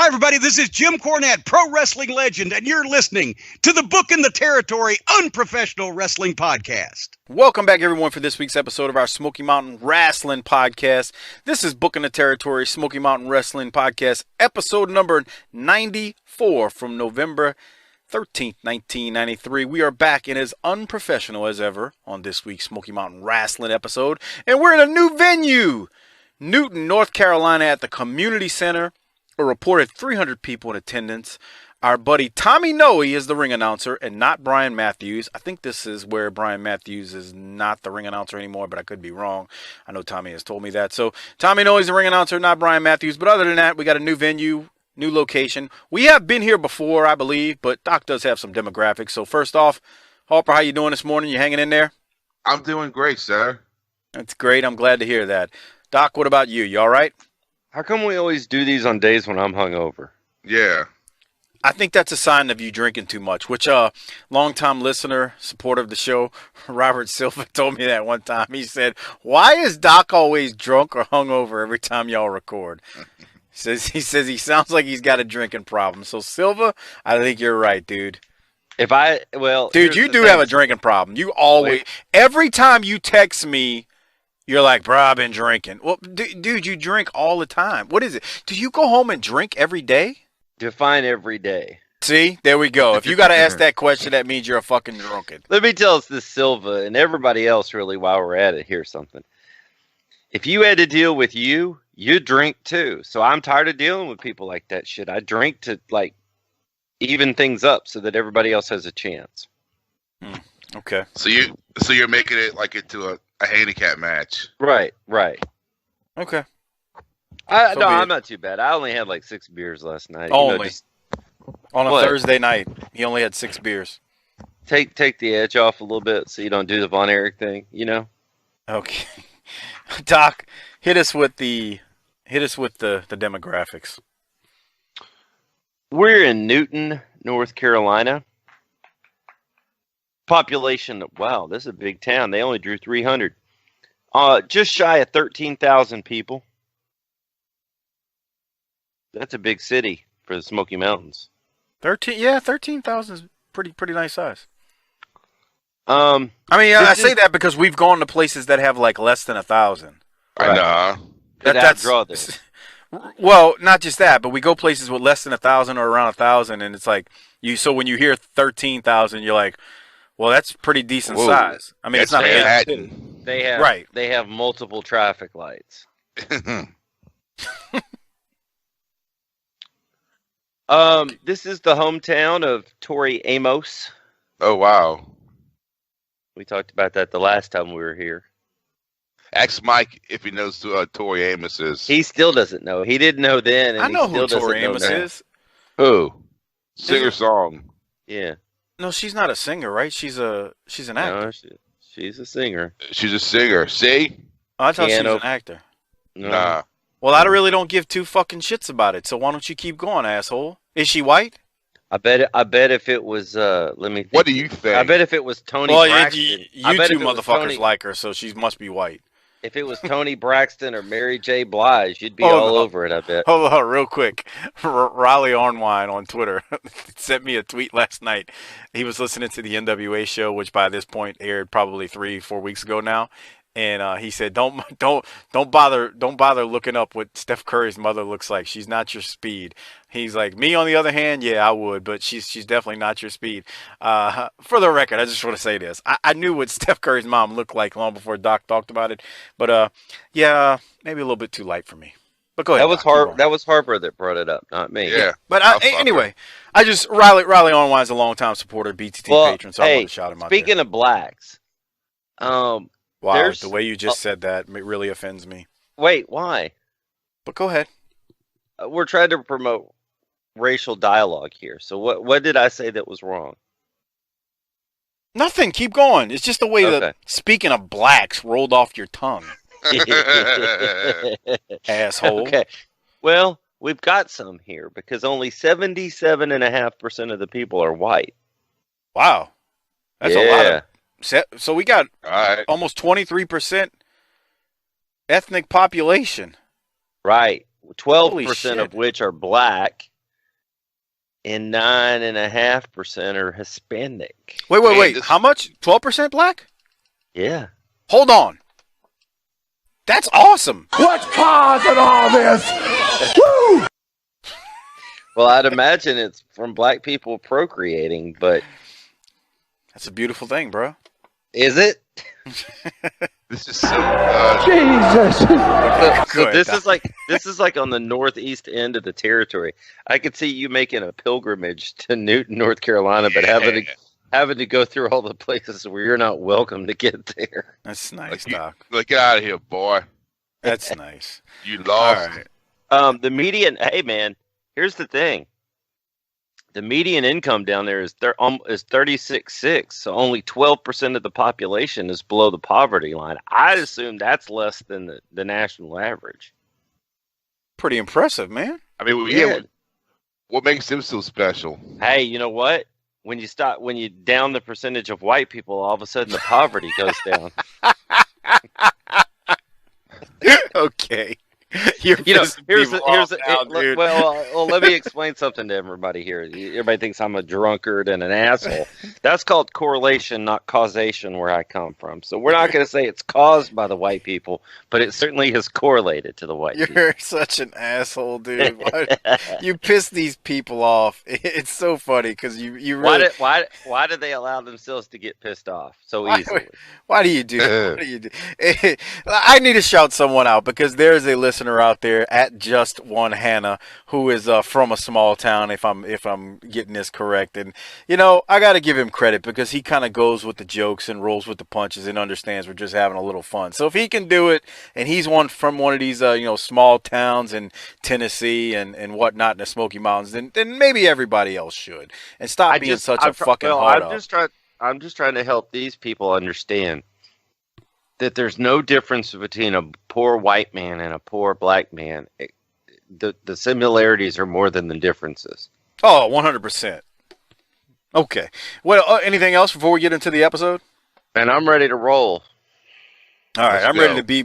Hi, everybody. This is Jim Cornette, pro wrestling legend, and you're listening to the Book in the Territory Unprofessional Wrestling Podcast. Welcome back, everyone, for this week's episode of our Smoky Mountain Wrestling Podcast. This is Book in the Territory Smoky Mountain Wrestling Podcast, episode number 94 from November 13th, 1993. We are back and as unprofessional as ever on this week's Smoky Mountain Wrestling episode, and we're in a new venue, Newton, North Carolina, at the Community Center. A reported 300 people in attendance. Our buddy Tommy Noe is the ring announcer and not Brian Matthews. I think this is where Brian Matthews is not the ring announcer anymore, but I could be wrong. I know Tommy has told me that. So Tommy Noe is the ring announcer, not Brian Matthews. But other than that, we got a new venue, new location. We have been here before, I believe, but Doc does have some demographics. So first off, Harper, how you doing this morning? You hanging in there? I'm doing great, sir. That's great. I'm glad to hear that. Doc, what about you? You all right? How come we always do these on days when I'm hungover? Yeah. I think that's a sign of you drinking too much, which longtime listener, supporter of the show, Robert Silva, told me that one time. He said, why is Doc always drunk or hungover every time y'all record? He says he sounds like he's got a drinking problem. So, Silva, I think you're right, dude. Dude, you do have a drinking problem. You always, every time you text me, you're like, bro, I've been drinking. Well, dude, you drink all the time. What is it? Do you go home and drink every day? Define every day. See, there we go. If you got to ask that question, that means you're a fucking drunken. Let me tell us this, Silva, and everybody else, really, while we're at it, here's something. If you had to deal with you drink too. So I'm tired of dealing with people like that shit. I drink to, even things up so that everybody else has a chance. Okay. So you're making it into a handicap match. Right. Okay. I'm not too bad. I only had 6 beers last night. Only. On a Thursday night, he only had 6 beers. Take the edge off a little bit so you don't do the Von Erich thing, Okay. Doc, hit us with the demographics. We're in Newton, North Carolina. Population, wow, this is a big town. They only drew 300. Just shy of 13,000 people. That's a big city for the Smoky Mountains. 13,000 is pretty nice size. I say that because we've gone to places that have less than 1,000. I know. That's draw there. Well, not just that, but we go places with less than 1,000 or around 1,000, and it's so when you hear 13,000, you're like, well, that's pretty decent size. I mean, it's not Manhattan. They have multiple traffic lights. This is the hometown of Tori Amos. Oh, wow. We talked about that the last time we were here. Ask Mike if he knows who Tori Amos is. He still doesn't know. He didn't know then. And I know he still who Tori Amos now. is. Who? Singer-song. Yeah. No, she's not a singer, right? She's an actor. No, she's a singer. She's a singer. See? Oh, I thought she was an actor. No. Nah. Well, I really don't give two fucking shits about it. So why don't you keep going, asshole? Is she white? I bet if it was let me think. What do you think? I bet if it was Tony Braxton. You two motherfuckers like her, so she must be white. If it was Tony Braxton or Mary J. Blige, you'd be all over it, I bet. Hold on, real quick. Riley Ornwine on Twitter sent me a tweet last night. He was listening to the NWA show, which by this point aired probably 3-4 weeks ago now. And he said, "Don't bother looking up what Steph Curry's mother looks like. She's not your speed." He's like, "Me on the other hand, yeah, I would, but she's definitely not your speed." For the record, I just want to say this: I knew what Steph Curry's mom looked like long before Doc talked about it, but yeah, maybe a little bit too light for me. But go ahead. That was Harper that brought it up, not me. Yeah. But anyway, Riley Ornwine's a longtime supporter, BTT patron, so I want to shout him out. Speaking of blacks, wow, the way you just said that really offends me. Wait, why? But go ahead. We're trying to promote racial dialogue here. So what did I say that was wrong? Nothing. Keep going. It's just the way that speaking of blacks rolled off your tongue. Asshole. Okay. Well, we've got some here because only 77.5% of the people are white. Wow. That's a lot of... So we got almost 23% ethnic population. Right. 12% of shit. which are black, and 9.5% are Hispanic. Wait. this- How much? 12% black? Yeah. Hold on. That's awesome. What's causing all this? Well, I'd imagine it's from black people procreating, but That's a beautiful thing, bro. is it? This is so. Jesus. So ahead, this is like on the northeast end of the territory. I could see you making a pilgrimage to Newton, North Carolina, but having to go through all the places where you're not welcome to get there. That's nice, Like, Doc. Look, get out of here, boy. That's nice. You All lost. right. The median. Hey, man. Here's the thing. The median income down there is 36.6, so only 12% of the population is below the poverty line. I'd assume that's less than the national average. Pretty impressive, man. I mean, Yeah. what makes them so special? Hey, you know what? When you down the percentage of white people, all of a sudden the poverty goes down. Okay. You're You know, pissing people off now, dude. well, let me explain something to everybody here. Everybody thinks I'm a drunkard and an asshole. That's called correlation, not causation, where I come from. So we're not going to say it's caused by the white people, but it certainly is correlated to the white people. You're such an asshole, dude. You piss these people off. It's so funny because you really. Why do they allow themselves to get pissed off so Why- easily? Why do you do that? What do you do? I need to shout someone out because there's a listener out there at Just One Hannah who is from a small town. If I'm getting this correct, and I got to give him credit because he kind of goes with the jokes and rolls with the punches and understands we're just having a little fun. So if he can do it, and he's from one of these small towns in Tennessee and whatnot in the Smoky Mountains, then maybe everybody else should and stop being such a fucking hard up. I'm just trying to help these people understand that there's no difference between a poor white man and a poor black man. The similarities are more than the differences. Oh, 100%. Okay. Well, anything else before we get into the episode? And I'm ready to roll. All right, Let's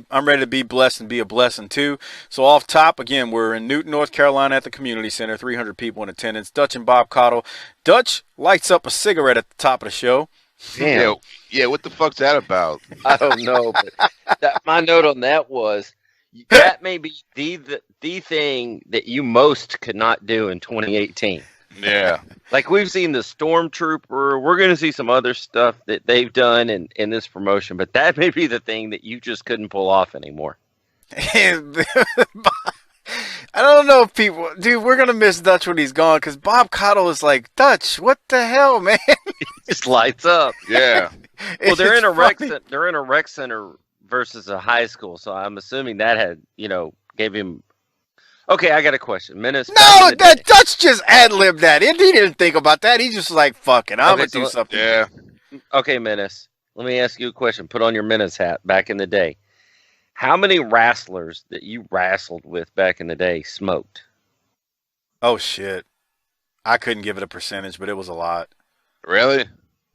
I'm ready to be blessed and be a blessing too. So off top, again, we're in Newton, North Carolina at the community center, 300 people in attendance. Dutch and Bob Cottle. Dutch lights up a cigarette at the top of the show. Damn. Yeah, what the fuck's that about? I don't know, but my note on that was that may be the thing that you most could not do in 2018. Yeah. Like we've seen the Stormtrooper, we're going to see some other stuff that they've done in this promotion, but that may be the thing that you just couldn't pull off anymore. I don't know if people, dude, we're gonna miss Dutch when he's gone because Bob Cottle is like, Dutch, what the hell, man? Just lights up. Yeah. Well, they're It's in a rec. funny. They're in a rec center versus a high school, so I'm assuming that had gave him. Okay, I got a question. Menace. No, that Dutch just ad-libbed that. He didn't think about that. He just like, fuck it, I'm Okay, gonna do so- something. Yeah. Okay, Menace. Let me ask you a question. Put on your Menace hat. Back in the day, how many wrestlers that you wrestled with back in the day smoked? Oh shit, I couldn't give it a percentage, but it was a lot. Really?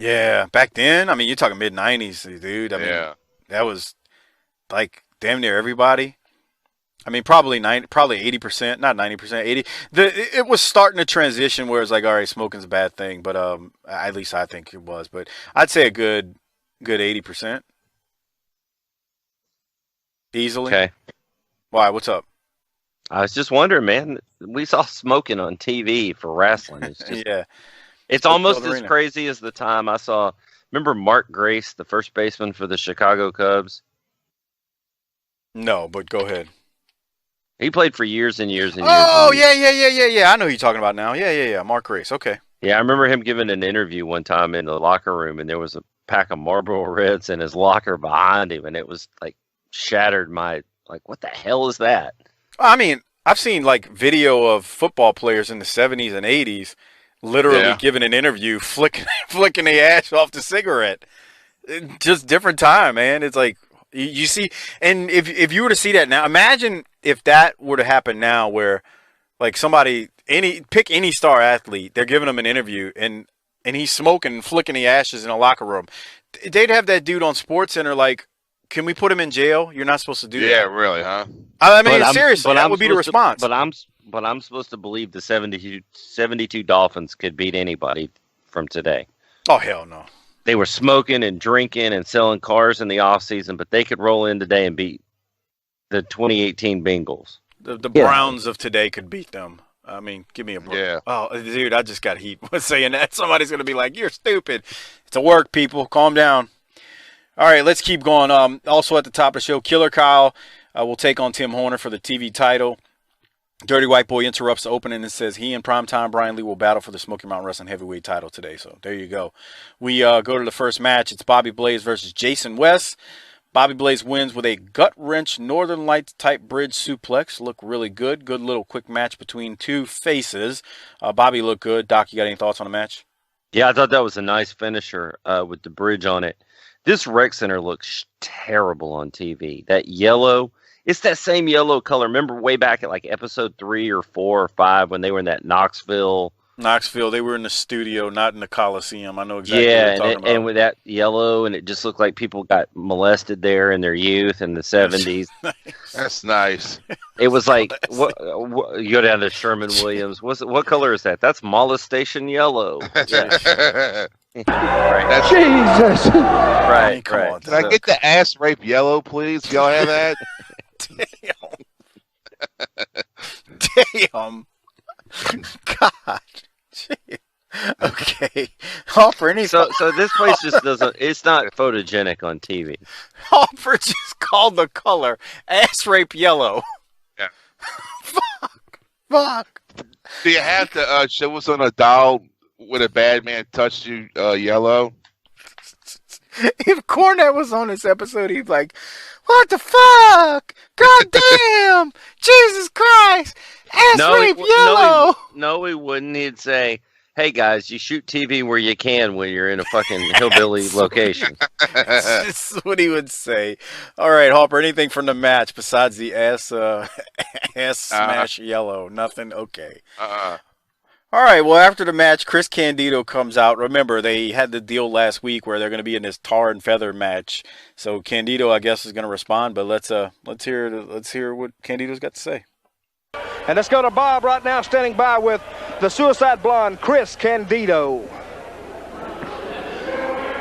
Yeah, back then, I mean, you're talking mid-90s, dude. I mean, Yeah. that was like damn near everybody. I mean, probably 80%, not 90%, 80. It was starting to transition where it's like, all right, smoking's a bad thing, but at least I think it was. But I'd say a good 80%, easily. Okay. Why? What's up? I was just wondering, man. We saw smoking on TV for wrestling. It's just, Yeah. it's almost Arena. as crazy as the time I saw. Remember Mark Grace, the first baseman for the Chicago Cubs? No, but go ahead. He played for years and years and years. Oh, and years. yeah. I know who you're talking about now. Yeah. Mark Grace. Okay. Yeah, I remember him giving an interview one time in the locker room, and there was a pack of Marlboro Reds in his locker behind him, and it was like shattered my what the hell is that? I mean, I've seen like video of football players in the 70s and 80s literally giving an interview, flicking the ash off the cigarette. Just different time, man. It's like you see, and if you were to see that now, imagine if that were to happen now, where like pick any star athlete, they're giving him an interview and he's smoking and flicking the ashes in a locker room. They'd have that dude on SportsCenter like can we put him in jail? You're not supposed to do that. Yeah, really, huh? I mean, seriously, that would be the response. But I'm supposed to believe the 72 Dolphins could beat anybody from today. Oh, hell no. They were smoking and drinking and selling cars in the offseason, but they could roll in today and beat the 2018 Bengals. The Browns of today could beat them. I mean, give me a break. Yeah. Oh, dude, I just got heat saying that. Somebody's going to be like, you're stupid. It's a work, people. Calm down. All right, let's keep going. Also at the top of the show, Killer Kyle will take on Tim Horner for the TV title. Dirty White Boy interrupts the opening and says he and Primetime Brian Lee will battle for the Smoky Mountain Wrestling Heavyweight title today. So there you go. We go to the first match. It's Bobby Blaze versus Jason West. Bobby Blaze wins with a gut-wrench Northern Lights type bridge suplex. Looked really good. Good little quick match between two faces. Bobby looked good. Doc, you got any thoughts on the match? Yeah, I thought that was a nice finisher with the bridge on it. This rec center looks terrible on TV. That yellow, it's that same yellow color. Remember way back at like episode 3 or 4 or 5 when they were in that Knoxville, they were in the studio, not in the Coliseum. I know exactly what yeah, you're talking about. and with that yellow, and it just looked like people got molested there in their youth in the 70s. That's nice. It was like, what, you go down to Sherman Williams. What color is that? That's molestation yellow. Right. Jesus! Right, come right. on. Can I get the ass rape yellow, please? Y'all have that? Damn. God. Gee. Okay. Hopper, So this place just doesn't, it's not photogenic on TV. Hopper just called the color ass rape yellow. Yeah. Fuck. Do you have to show us on a doll when a bad man touched you yellow? If Cornette was on this episode, he'd be like, what the fuck? God damn! Jesus Christ! Ass rape yellow! No, he wouldn't. He'd say, hey guys, you shoot TV where you can when you're in a fucking hillbilly location. This is what he would say. All right, Hopper, anything from the match besides the ass smash yellow? Nothing? Okay. All right, well, after the match, Chris Candido comes out. Remember, they had the deal last week where they're going to be in this tar and feather match. So Candido, I guess, is going to respond. But let's hear what Candido's got to say. And let's go to Bob right now, standing by with the Suicide Blonde, Chris Candido.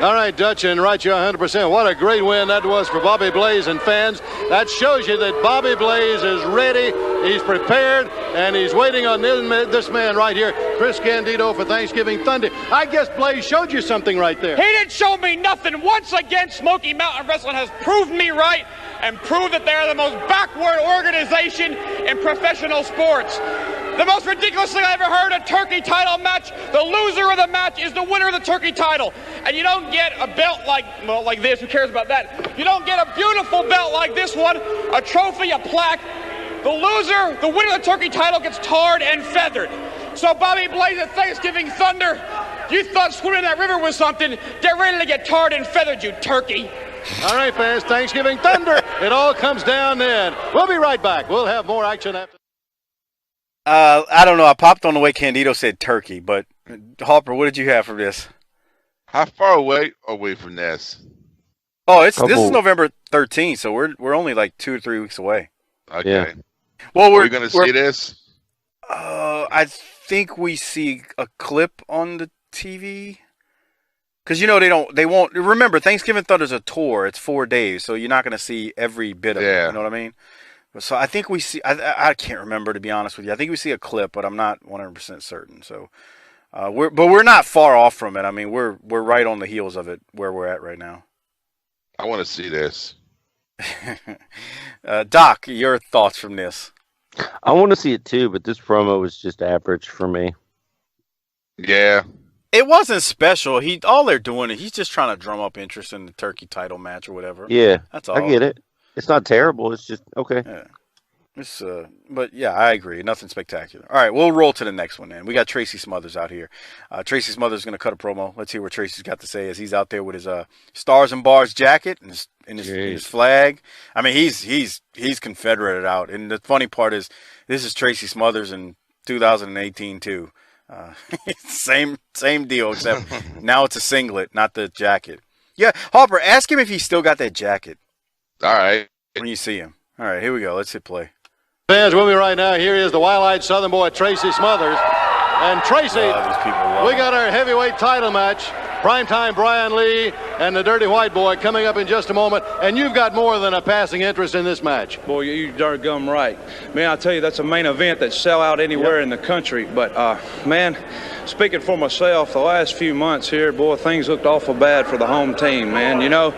All right, Dutch, and right, you're 100%. What a great win that was for Bobby Blaze and fans. That shows you that Bobby Blaze is ready, he's prepared, and he's waiting on this man right here, Chris Candido, for Thanksgiving Thunder. I guess Blaze showed you something right there. He didn't show me nothing. Once again, Smoky Mountain Wrestling has proved me right and proved that they are the most backward organization in professional sports. The most ridiculous thing I ever heard, a turkey title match. The loser of the match is the winner of the turkey title. And you don't get a belt like this. Who cares about that? You don't get a beautiful belt like this one, a trophy, a plaque. The loser, the winner of the turkey title, gets tarred and feathered. So Bobby Blaze at Thanksgiving Thunder, you thought swimming in that river was something. Get ready to get tarred and feathered, you turkey. All right, fans, Thanksgiving Thunder. It all comes down then. We'll be right back. We'll have more action after. I don't know. I popped on the way Candido said turkey, but Hopper, what did you have for this? How far away are we from this? Oh, this is November 13th, so we're only like 2 or 3 weeks away. Okay. Yeah. Well, we're going to see this? I think we see a clip on the TV. Because, you know, they won't. Remember, Thanksgiving Thunder's a tour. It's 4 days, so you're not going to see every bit of it. You know what I mean? So I think we see, I can't remember, to be honest with you. I think we see a clip, but I'm not 100% certain. So, we're not far off from it. I mean, we're right on the heels of it where we're at right now. I want to see this. Doc, your thoughts from this? I want to see it too, but this promo was just average for me. Yeah. It wasn't special. All they're doing is he's just trying to drum up interest in the turkey title match or whatever. Yeah, that's all. I get it. It's not terrible. It's just okay. Yeah. But yeah, I agree. Nothing spectacular. All right, we'll roll to the next one, man. We got Tracy Smothers out here. Tracy Smothers is going to cut a promo. Let's hear what Tracy's got to say as he's out there with his Stars and Bars jacket and his flag. I mean, he's Confederated out. And the funny part is, this is Tracy Smothers in 2018 too. Same deal, except now it's a singlet, not the jacket. Yeah, Harper, ask him if he still got that jacket. All right. when you see him. All right, here we go. Let's hit play. Fans with me right now. Here is the wild-eyed Southern boy, Tracy Smothers. And Tracy, These people we got our heavyweight title match. Primetime Brian Lee and the Dirty White Boy coming up in just a moment. And you've got more than a passing interest in this match. Boy, you darn gum right. Man, I tell you, that's a main event that sell out anywhere in the country. But, man, speaking for myself, the last few months here, boy, things looked awful bad for the home team, man. You know,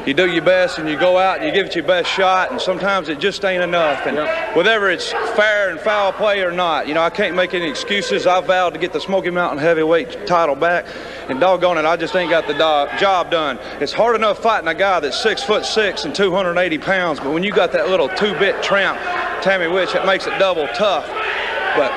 you do your best and you go out and you give it your best shot, and sometimes it just ain't enough. And whether it's fair and foul play or not, you know, I can't make any excuses. I vowed to get the Smoky Mountain heavyweight title back, and doggone it, I just ain't got the job done. It's hard enough fighting a guy that's 6'6" and 280 pounds, but when you got that little two-bit tramp, Tammy Fytch, it makes it double tough. But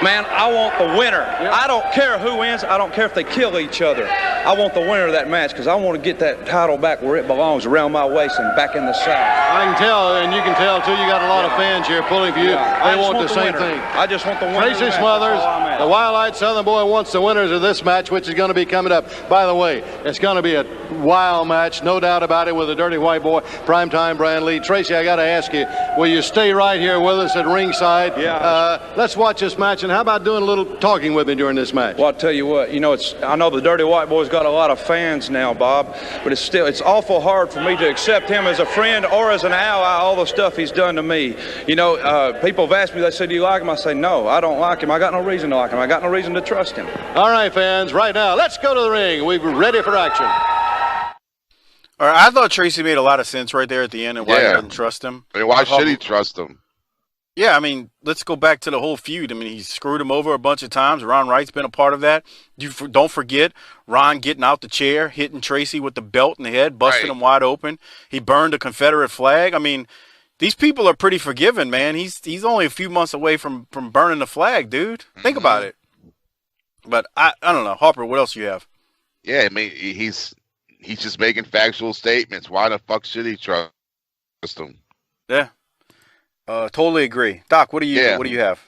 man, I want the winner. I don't care who wins. I don't care if they kill each other. I want the winner of that match because I want to get that title back where it belongs, around my waist and back in the South. I can tell, and you can tell, too, you got a lot of fans here pulling for you. They want the same thing. I just want the winner. Tracy Smothers, the wild-eyed Southern boy, wants the winners of this match, which is going to be coming up. By the way, it's going to be a wild match, no doubt about it, with the Dirty White Boy, Primetime Brian Lee. Tracy, I got to ask you, will you stay right here with us at ringside? Yeah. Let's watch this match, and how about doing a little talking with me during this match? Well, I'll tell you what, you know, I know the Dirty White Boy's got a lot of fans now, Bob, but it's awful hard for me to accept him as a friend or as an ally, all the stuff he's done to me. You know, people have asked me, they said, do you like him? I say, no, I don't like him. I got no reason to like him. I got no reason to trust him. All right, fans, right now, let's go to the ring. We're ready for action. All right, I thought Tracy made a lot of sense right there at the end and why he doesn't trust him. I mean, why should he trust him? Yeah, I mean, let's go back to the whole feud. I mean, he screwed him over a bunch of times. Ron Wright's been a part of that. Don't forget Ron getting out the chair, hitting Tracy with the belt in the head, busting him wide open. He burned a Confederate flag. I mean, these people are pretty forgiving, man. He's only a few months away from burning the flag, dude. Think about it. But I don't know. Harper, what else you have? Yeah, I mean, he's just making factual statements. Why the fuck should he trust him? Yeah. Totally agree. Doc, what do you have?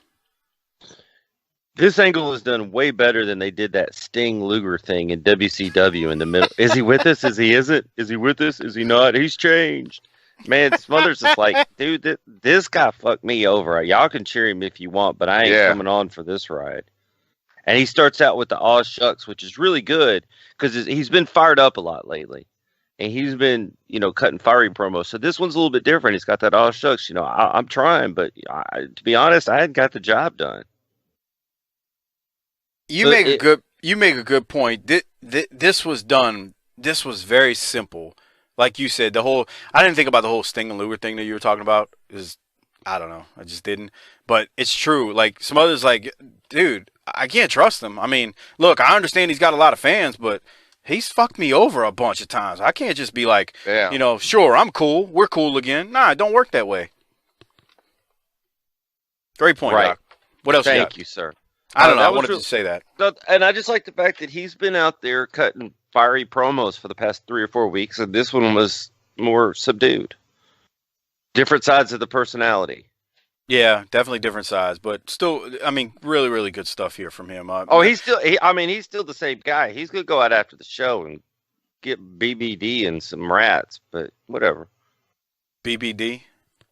This angle is done way better than they did that Sting Luger thing in WCW in the middle. Is he with us? Is he isn't? Is he with us? Is he not? He's changed. Man, Smothers is like, dude, this guy fucked me over. Y'all can cheer him if you want, but I ain't coming on for this ride. And he starts out with the aw shucks, which is really good because he's been fired up a lot lately. And he's been, you know, cutting fiery promos. So this one's a little bit different. He's got that aw shucks. You know, I'm trying, but to be honest, I hadn't got the job done. You make a good point. This was done. This was very simple. Like you said, I didn't think about the whole Sting and Luger thing that you were talking about. I don't know. I just didn't. But it's true. Like, some others, like, dude, I can't trust him. I mean, look, I understand he's got a lot of fans, but he's fucked me over a bunch of times. I can't just be like, you know, sure, I'm cool. We're cool again. Nah, it don't work that way. Great point, Doc. What else you got? Thank you, sir. I don't know. I wanted to say that. And I just like the fact that he's been out there cutting fiery promos for the past 3 or 4 weeks, and this one was more subdued. Different sides of the personality. Yeah, definitely different sides, but still, I mean, really, really good stuff here from him. He's still the same guy. He's going to go out after the show and get BBD and some rats, but whatever. BBD?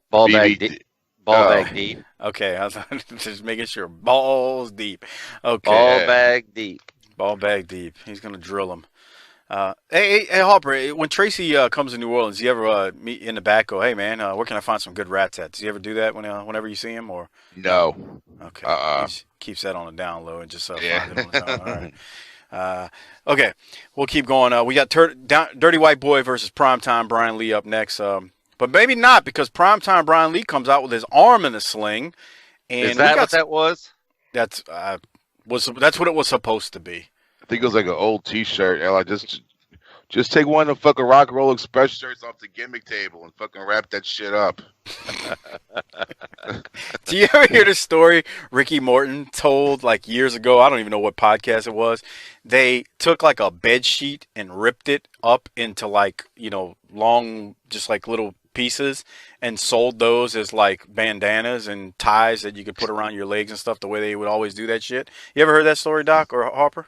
Ball bag deep. Ball bag deep. Okay, I was just making sure. Balls deep. Okay. Ball bag deep. Ball bag deep. He's going to drill him. Hey, Harper, when Tracy comes to New Orleans, do you ever meet in the back, go, hey, man, where can I find some good rats at? Does he ever do that whenever you see him? Or No. Okay. He just keeps that on the down low and just finds it on his own. All right. Okay, we'll keep going. We got Dirty White Boy versus Primetime Brian Lee up next. But maybe not, because Primetime Brian Lee comes out with his arm in a sling. And is that what that was? That's what it was supposed to be. I think it was like an old T-shirt. And like, just take one of the fucking Rock and Roll Express shirts off the gimmick table and fucking wrap that shit up. Do you ever hear the story Ricky Morton told like years ago? I don't even know what podcast it was. They took like a bed sheet and ripped it up into like, you know, long, just like little pieces, and sold those as like bandanas and ties that you could put around your legs and stuff, the way they would always do that shit. You ever heard that story, Doc or Harper?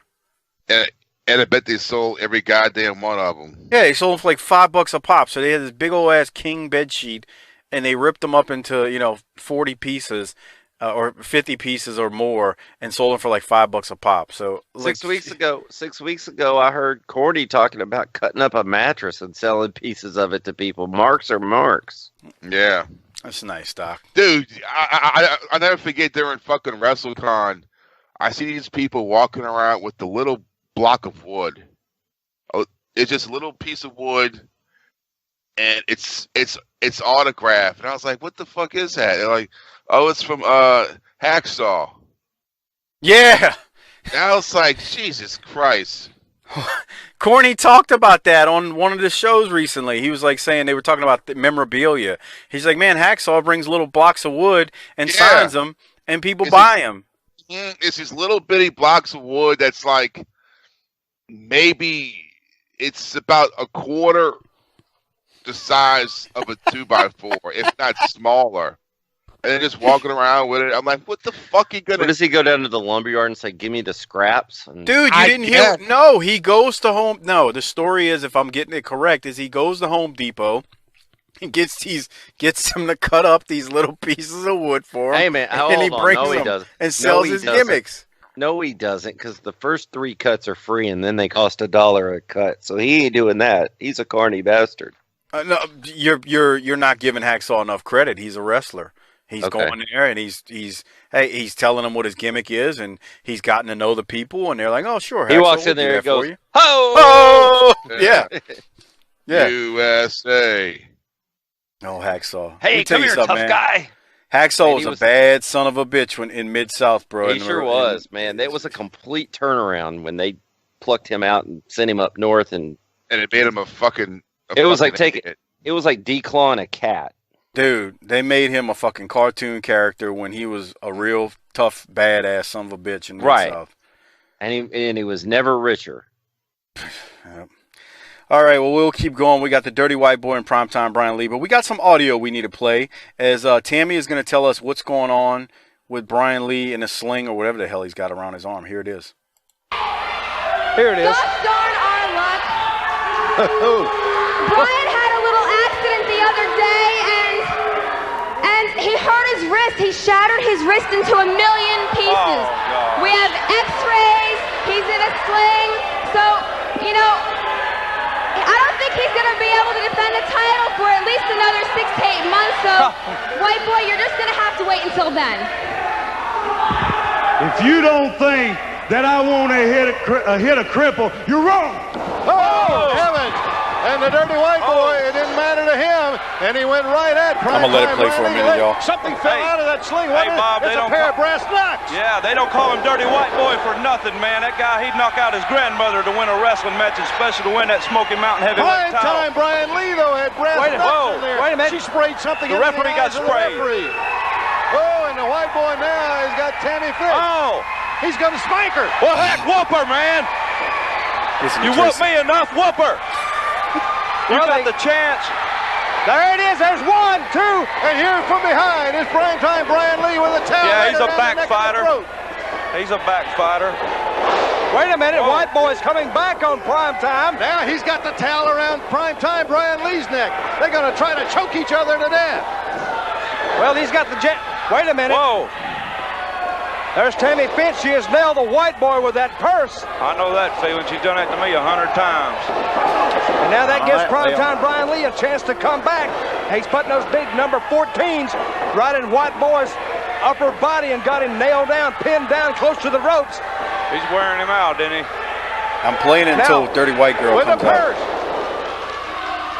And I bet they sold every goddamn one of them. Yeah, they sold them for like $5 a pop. So they had this big old ass king bed sheet, and they ripped them up into 40 pieces. Or 50 pieces or more, and sold them for like $5 a pop. So 6 weeks ago, I heard Cordy talking about cutting up a mattress and selling pieces of it to people. Marks are marks. Yeah, that's nice, Doc. Dude, I never forget during fucking WrestleCon, I see these people walking around with the little block of wood. Oh, it's just a little piece of wood, and it's autographed. And I was like, what the fuck is that? They're like, oh, it's from Hacksaw. Yeah. And I was like, Jesus Christ. Corny talked about that on one of the shows recently. He was like saying they were talking about the memorabilia. He's like, man, Hacksaw brings little blocks of wood and signs them, and people buy them. It's these little bitty blocks of wood that's like maybe it's about a quarter the size of a 2x4, if not smaller. And they're just walking around with it. I'm like, what the fuck are you gonna... What, does he go down to the lumberyard and say, give me the scraps? And... Dude, you didn't hear... No, he goes to Home... No, the story is, if I'm getting it correct, is he goes to Home Depot and gets them to cut up these little pieces of wood for him. Hey, man, and he brings them and sells his gimmicks. No, he doesn't, because the first 3 cuts are free, and then they cost $1 a cut. So he ain't doing that. He's a corny bastard. No, you're not giving Hacksaw enough credit. He's a wrestler. He's going there and he's telling them what his gimmick is, and he's gotten to know the people, and they're like, "Oh, sure." He walks in there and goes, "Ho, yeah, yeah." USA. No, Hacksaw. Hey, come here, tough guy. Hacksaw was a bad son of a bitch when in Mid-South, bro. He sure was, man. That was a complete turnaround when they plucked him out and sent him up north, and it made him a fucking. It was like declawing a cat. Dude, they made him a fucking cartoon character when he was a real tough, badass son of a bitch in Mid-South. And he was never richer. Yep. All right, well, we'll keep going. We got the Dirty White Boy and Primetime Brian Lee, but we got some audio we need to play as Tammy is going to tell us what's going on with Brian Lee in a sling or whatever the hell he's got around his arm. Here it is. Here it is. Gosh darn our luck. Brian had a little accident the other day, and he hurt his wrist. He shattered his wrist into a million pieces. Oh, we have x-rays. He's in a sling. So, I don't think he's going to be able to defend the title for at least another 6 to 8 months. So, White Boy, you're just going to have to wait until then. If you don't think that I want to hit a cripple, you're wrong. Oh, heavens! And the Dirty White Boy, it didn't matter to him, and he went right at Primetime. I'm going to let it play for a minute, y'all. Something fell out of that sling. What is Bob, it? It's a pair of brass knucks. Yeah, they don't call him Dirty White Boy for nothing, man. That guy, he'd knock out his grandmother to win a wrestling match, especially to win that Smoky Mountain heavyweight title. Primetime Brian Lee, though, had brass knucks in there. Wait a minute. She sprayed something The in referee the eyes got of the sprayed. referee. Oh, and the White Boy now has got Tammy Fytch. Oh! He's going to spank her. Well, heck, whoop her, man. You whoop me enough, whoop her. You got the chance. There it is. There's 1, 2, and here from behind is Primetime Brian Lee with a towel. Yeah, he's a around the neck and the backfighter. throat. He's a backfighter. Wait a minute. White Boy's coming back on Primetime. Now he's got the towel around Primetime Brian Lee's neck. They're going to try to choke each other to death. Well, he's got the jet. Wait a minute. Whoa. There's Tammy Fytch. She has nailed the White Boy with that purse. I know that feeling. She's done that to me 100 times. And now that gives Primetime Brian Lee a chance to come back. He's putting those big number 14s right in White Boy's upper body and got him nailed down, pinned down close to the ropes. He's wearing him out, didn't he? I'm playing until Dirty White Girl comes out.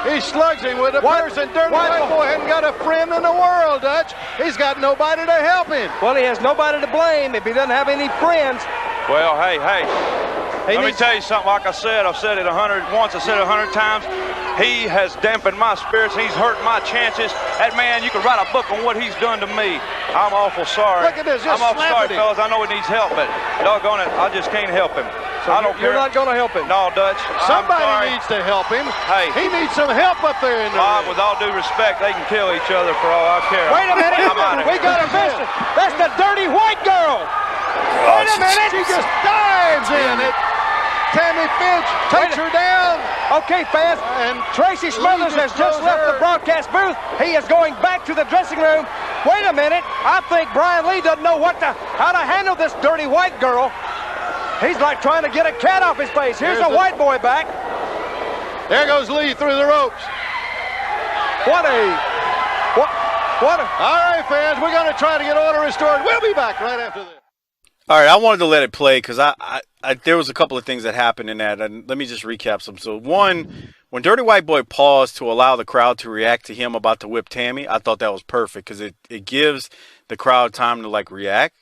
He slugs him with a purse, and Dirty White Boy hasn't got a friend in the world, Dutch. He's got nobody to help him. Well, he has nobody to blame if he doesn't have any friends. Well, hey. Let me tell you something. Like I said, I've said it 100 once. I said it 100 times. He has dampened my spirits. He's hurt my chances. That man, you could write a book on what he's done to me. I'm awful sorry. Look at this. I'm awful sorry, fellas. I know he needs help, but doggone it, I just can't help him. So I don't care. You're not going to help him? No, Dutch. Somebody needs to help him. Hey. He needs some help up there in the Bob, ring. with all due respect, they can kill each other for all I care. Wait a minute. We got a vision. That's the Dirty White Girl. Wait a minute. She just dives in it. Tammy Fytch takes her down. Okay, fans, and Tracy Smothers has just left the broadcast booth. He is going back to the dressing room. Wait a minute. I think Brian Lee doesn't know how to handle this dirty white girl. He's like trying to get a cat off his face. Here's a white boy back. There goes Lee through the ropes. What a... All right, fans, we're going to try to get order restored. We'll be back right after this. All right, I wanted to let it play because there was a couple of things that happened in that, and let me just recap some. So, one, when Dirty White Boy paused to allow the crowd to react to him about to whip Tammy, I thought that was perfect because it gives the crowd time to, like, react.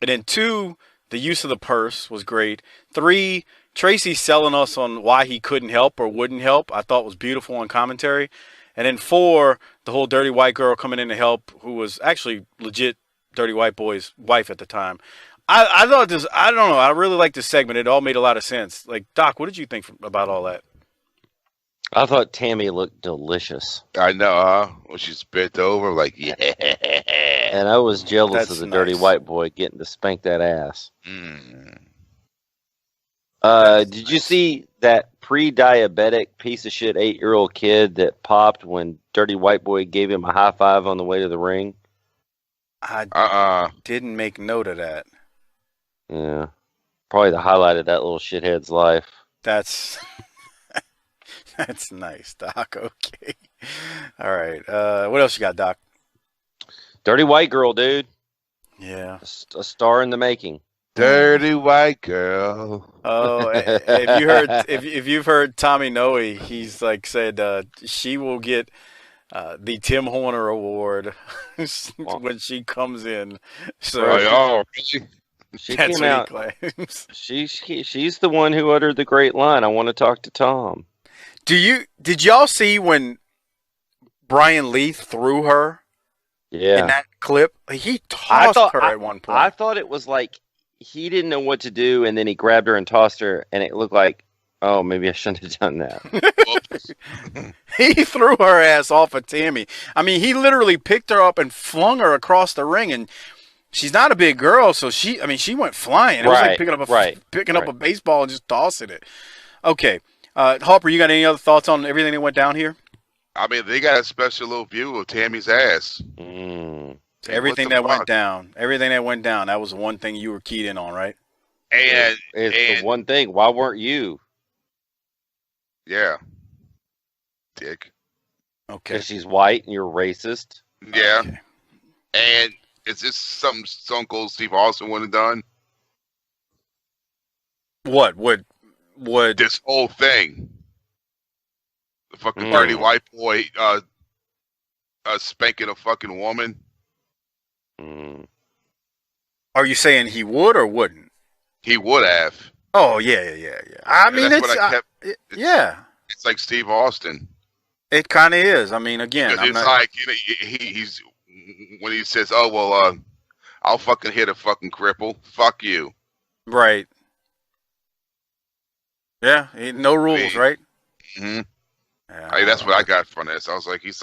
And then, two, the use of the purse was great. Three, Tracy selling us on why he couldn't help or wouldn't help, I thought was beautiful on commentary. And then four, the whole dirty white girl coming in to help, who was actually legit Dirty White Boy's wife at the time. I thought this, I don't know, I really liked this segment. It all made a lot of sense. Like, Doc, what did you think about all that? I thought Tammy looked delicious. I know, when she's bent over, like, yeah. And I was jealous of the dirty white boy getting to spank that ass. Did you see that pre-diabetic piece of shit 8-year-old kid that popped when Dirty White Boy gave him a high five on the way to the ring? I didn't make note of that. Yeah. Probably the highlight of that little shithead's life. That's nice, Doc. Okay. All right. What else you got, Doc? Dirty white girl, dude. Yeah. A star in the making. Dirty white girl. Oh, if you've heard Tommy Noe, he's like said she will get the Tim Horner Award when she comes in. So she came out. She's the one who uttered the great line. I want to talk to Tom. Did y'all see when Brian Lee threw her? Yeah. In that clip, he tossed her at one point. I thought it was like he didn't know what to do, and then he grabbed her and tossed her, and it looked like, oh, maybe I shouldn't have done that. He threw her ass off of Tammy. I mean, he literally picked her up and flung her across the ring, and she's not a big girl, so she went flying. It was like picking up a baseball and just tossing it. Okay. Harper, you got any other thoughts on everything that went down here? I mean, they got a special little view of Tammy's ass. Everything that went down. Everything that went down. That was the one thing you were keyed in on, right? And it's the one thing. Why weren't you? Yeah. Dick. Okay. Because she's white and you're racist. Yeah. Okay. And is this something Stone Cold Steve Austin would have done? What would this whole thing? The fucking dirty white boy spanking a fucking woman. Are you saying he would or wouldn't? He would have. Oh yeah. I mean, it's like Steve Austin. It kind of is. I mean, again, like he's when he says, "Oh well, I'll fucking hit a fucking cripple." Fuck you. Right. Yeah. No rules, right? Mm-hmm. Yeah, that's what I got from this. I was like, it's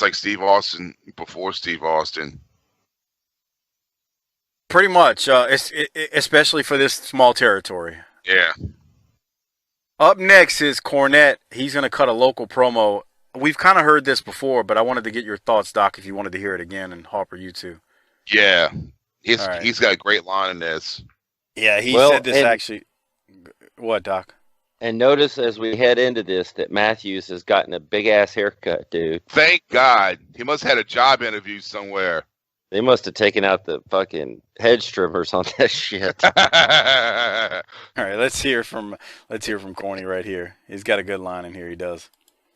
like Steve Austin before Steve Austin. Pretty much, especially for this small territory. Yeah. Up next is Cornette. He's going to cut a local promo. We've kind of heard this before, but I wanted to get your thoughts, Doc, if you wanted to hear it again, and Harper, you too. Yeah. He's got a great line in this. Yeah, he said this actually. What, Doc? And notice as we head into this that Matthews has gotten a big-ass haircut, dude. Thank God. He must have had a job interview somewhere. They must have taken out the fucking hedge trimmers on that shit. All right, let's hear from Corny right here. He's got a good line in here. He does.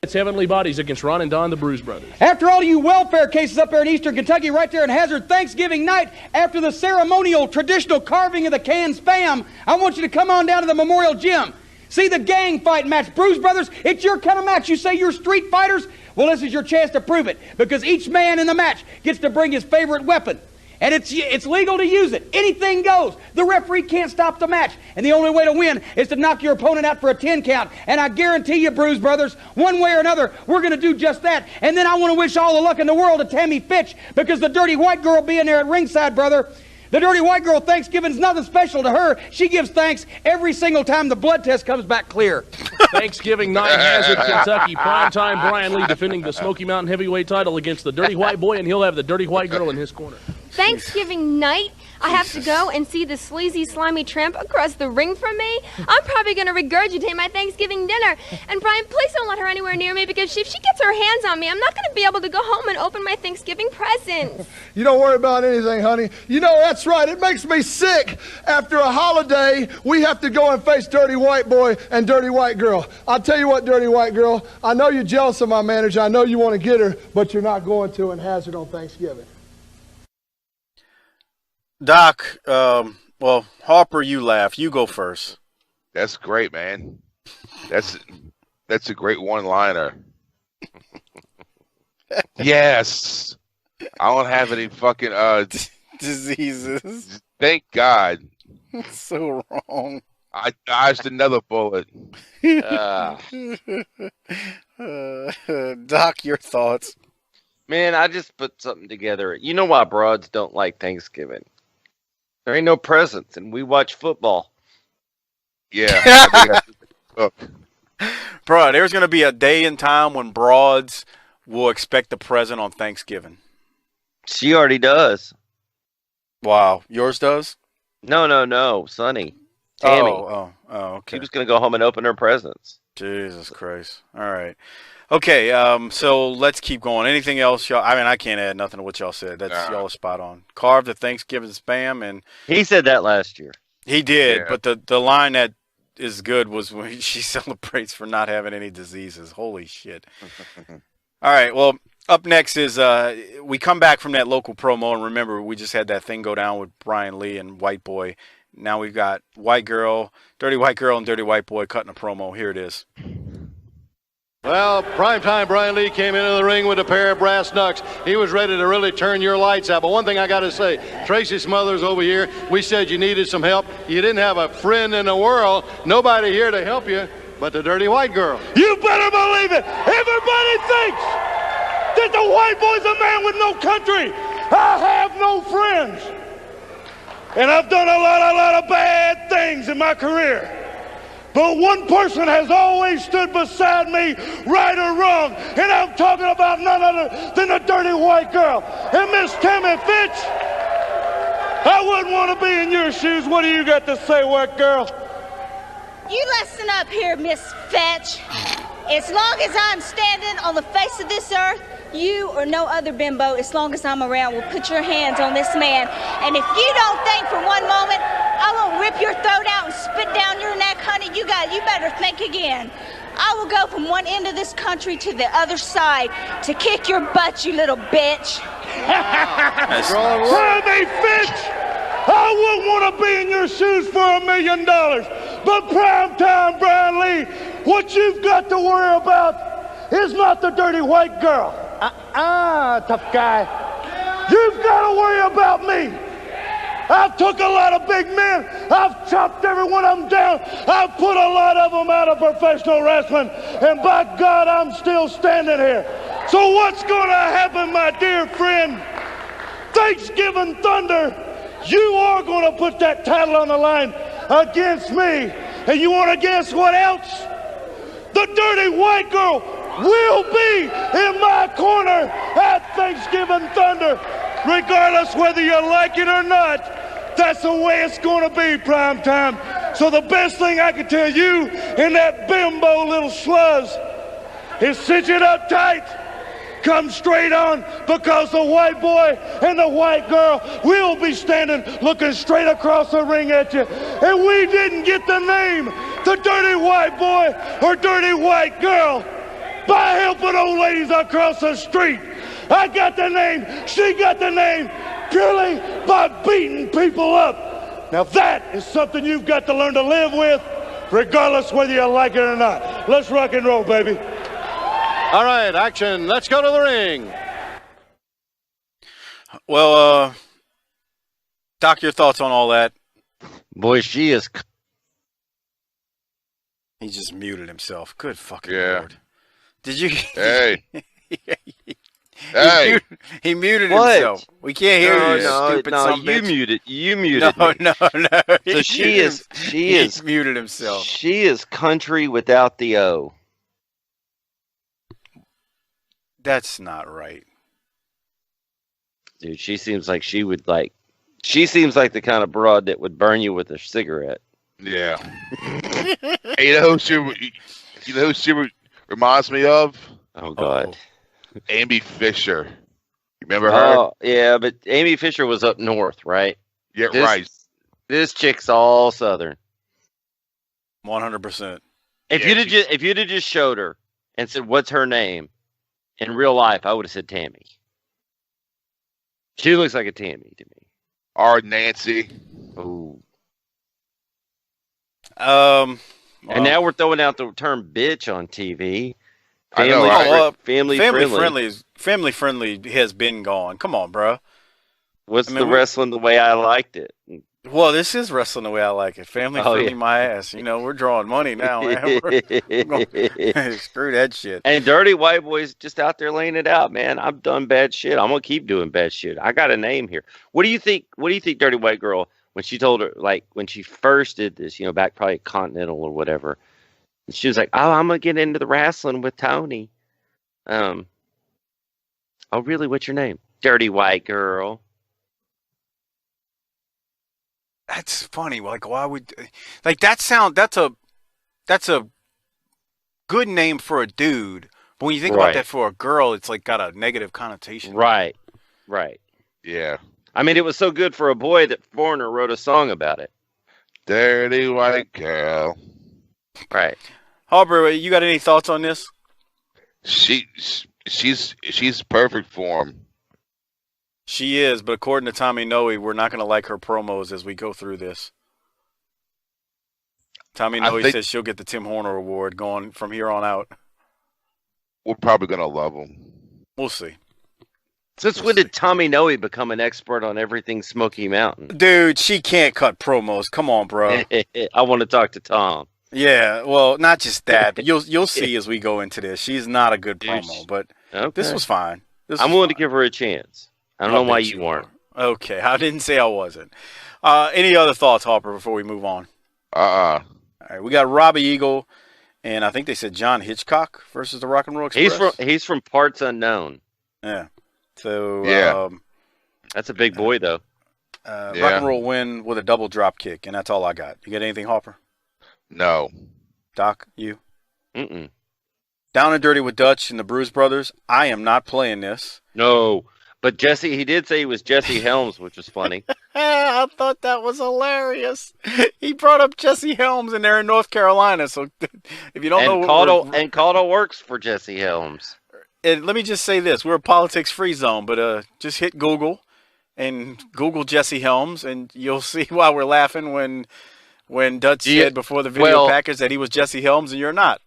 It's Heavenly Bodies against Ron and Don, the Bruise Brothers. After all you welfare cases up there in Eastern Kentucky, right there in Hazard, Thanksgiving night, after the ceremonial, traditional carving of the canned spam, I want you to come on down to the Memorial Gym. See the gang fight match. Bruise Brothers, it's your kind of match. You say you're street fighters? Well, this is your chance to prove it, because each man in the match gets to bring his favorite weapon. And it's legal to use it. Anything goes. The referee can't stop the match. And the only way to win is to knock your opponent out for a 10 count. And I guarantee you, Bruise Brothers, one way or another, we're going to do just that. And then I want to wish all the luck in the world to Tammy Fytch, because the dirty white girl being there at ringside, brother, The dirty white girl Thanksgiving's nothing special to her. She gives thanks every single time the blood test comes back clear. Thanksgiving night, Hazard, Kentucky. Primetime Brian Lee defending the Smoky Mountain heavyweight title against the dirty white boy, and he'll have the dirty white girl in his corner. Thanksgiving night, I have to go and see the sleazy, slimy tramp across the ring from me. I'm probably going to regurgitate my Thanksgiving dinner. And Brian, please don't let her anywhere near me, because if she gets her hands on me, I'm not going to be able to go home and open my Thanksgiving presents. You don't worry about anything, honey. You know, that's right. It makes me sick. After a holiday, we have to go and face dirty white boy and dirty white girl. I'll tell you what, dirty white girl, I know you're jealous of my manager. I know you want to get her, but you're not going to in Hazard on Thanksgiving. Doc, well, Harper, you laugh. You go first. That's great, man. That's a great one-liner. Yes. I don't have any fucking diseases. Thank God. So wrong. I dodged another bullet. Doc, your thoughts? Man, I just put something together. You know why broads don't like Thanksgiving? There ain't no presents, and we watch football. Yeah. Bro, there's going to be a day and time when broads will expect a present on Thanksgiving. She already does. Wow. Yours does? No. Sonny. Tammy. Oh, okay. She was going to go home and open her presents. Jesus Christ. All right. Okay, so let's keep going. Anything else, y'all? I mean, I can't add nothing to what y'all said. That's y'all are spot on. Carve the Thanksgiving spam, and he said that last year. He did, but the line that is good was when she celebrates for not having any diseases. Holy shit. All right, well, up next is we come back from that local promo, and remember, we just had that thing go down with Brian Lee and White Boy. Now we've got White Girl, Dirty White Girl, and Dirty White Boy cutting a promo. Here it is. Well, primetime Brian Lee came into the ring with a pair of brass knucks. He was ready to really turn your lights out. But one thing I got to say, Tracy Smothers over here, we said you needed some help. You didn't have a friend in the world, nobody here to help you but the dirty white girl. You better believe it. Everybody thinks that the white boy's a man with no country. I have no friends. And I've done a lot of bad things in my career. But one person has always stood beside me, right or wrong, and I'm talking about none other than the dirty white girl. And Miss Tammy Fytch, I wouldn't want to be in your shoes. What do you got to say, white girl? You listen up here, Miss Fytch. As long as I'm standing on the face of this earth, you or no other bimbo, as long as I'm around, will put your hands on this man. And if you don't think for one moment I won't rip your throat out and spit down your neck, honey, you better think again. I will go from one end of this country to the other side to kick your butt, you little bitch. Tammy Fytch, I wouldn't want to be in your shoes for $1 million. But primetime Brian Lee, what you've got to worry about is not the dirty white girl. Tough guy. You've got to worry about me. I've took a lot of big men. I've chopped every one of them down. I've put a lot of them out of professional wrestling. And by God, I'm still standing here. So what's going to happen, my dear friend? Thanksgiving Thunder, you are going to put that title on the line against me. And you want to guess what else? The dirty white girl will be in my corner at Thanksgiving Thunder, regardless whether you like it or not. That's the way it's going to be, prime time. So the best thing I can tell you in that bimbo little sluzz is cinch it up tight, come straight on, because the white boy and the white girl will be standing looking straight across the ring at you. And we didn't get the name, the dirty white boy or dirty white girl, by helping old ladies across the street. I got the name, she got the name, purely by beating people up. Now that is something you've got to learn to live with, regardless whether you like it or not. Let's rock and roll, baby. All right, action. Let's go to the ring. Well, Doc, your thoughts on all that? Boy, she is... He just muted himself. Good fucking Lord. Did you... Hey. Hey. He muted What? himself. We can't hear you, stupid no, son of a you bitch. muted. You muted No, me. no. So He muted himself. She is country without the O. That's not right. Dude, she seems like she would like. She seems like the kind of broad that would burn you with a cigarette. Yeah. Hey, you know who she reminds me of? Oh God. Amy Fisher. Remember her? Oh yeah, but Amy Fisher was up north, right? Yeah, right. This chick's all southern. 100%. If you'd have just showed her and said, "What's her name?" in real life, I would have said Tammy. She looks like a Tammy to me. Or Nancy. Oh. Well, and now we're throwing out the term "bitch" on TV. Family friendly has been gone. Come on, bro. What's the wrestling the way I liked it? Well, this is wrestling the way I like it. Family friendly, my ass. You know, we're drawing money now, man. Screw that shit. And Dirty White Boy's just out there laying it out, man. I've done bad shit. I'm gonna keep doing bad shit. I got a name here. What do you think? What do you think, Dirty White Girl, when she told her, like, when she first did this, you know, back probably at Continental or whatever, and she was like, "Oh, I'm gonna get into the wrestling with Tony." Oh, really? What's your name? Dirty White Girl. That's funny. Like, why would like that sound? That's a good name for a dude, but when you think about that for a girl, it's like got a negative connotation. Right. Yeah. I mean, it was so good for a boy that Foreigner wrote a song about it. Dirty White Girl. Right. Harper, you got any thoughts on this? She's perfect for him. She is, but according to Tommy Noe, we're not going to like her promos as we go through this. Tommy Noe says she'll get the Tim Horner Award going from here on out. We're probably going to love him. We'll see. Since when did Tommy Noe become an expert on everything Smoky Mountain? Dude, she can't cut promos. Come on, bro. I want to talk to Tom. Yeah, well, not just that, but you'll see as we go into this. She's not a good promo, but this was fine. I'm willing to give her a chance. I don't know why you weren't. Okay, I didn't say I wasn't. Any other thoughts, Harper, before we move on? All right, we got Robbie Eagle, and I think they said John Hitchcock versus the Rock and Roll Express. He's from Parts Unknown. Yeah. So that's a big boy though. Rock and Roll win with a double drop kick, and that's all I got. You got anything, Harper? No. Doc, you? Mm-mm. Down and Dirty with Dutch and the Bruise Brothers. I am not playing this. No. But he did say he was Jesse Helms, which was funny. I thought that was hilarious. He brought up Jesse Helms, and they're in North Carolina. So if you don't know, Caudill works for Jesse Helms. And let me just say this: we're a politics-free zone, but just hit Google and Google Jesse Helms, and you'll see why we're laughing when Dutch said before the video package that he was Jesse Helms, and you're not.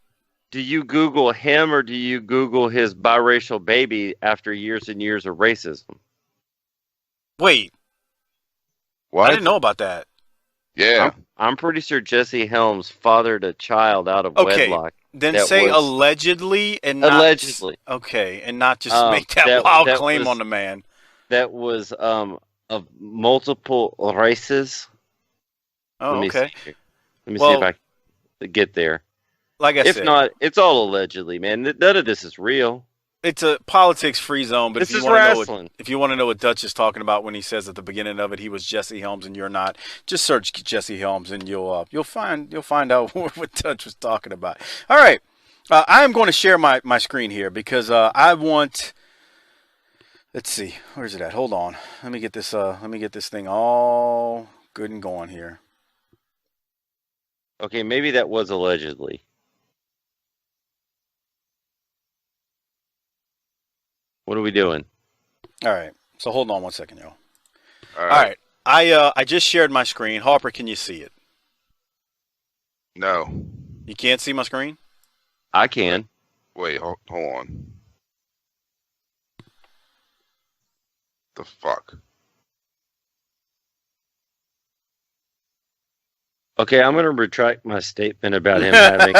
Do you Google him or do you Google his biracial baby after years and years of racism? Wait. What? I didn't know about that. Yeah. I'm pretty sure Jesse Helms fathered a child out of wedlock. Then say allegedly and not... Allegedly. Okay, and not just make that wild claim on the man. That was of multiple races. Oh, okay. Let me see if I can get there. Like I said, if not, it's all allegedly, man. None of this is real. It's a politics-free zone, but this if you want to know what Dutch is talking about when he says at the beginning of it, he was Jesse Helms and you're not. Just search Jesse Helms and you'll find out what Dutch was talking about. All right, I am going to share my screen here because I want. Let's see, where's it at? Hold on, let me get this thing all good and going here. Okay, maybe that was allegedly. What are we doing? All right. So hold on one second, y'all. All right. I just shared my screen. Harper, can you see it? No. You can't see my screen? I can. Wait, hold on. The fuck? Okay, I'm going to retract my statement about him having.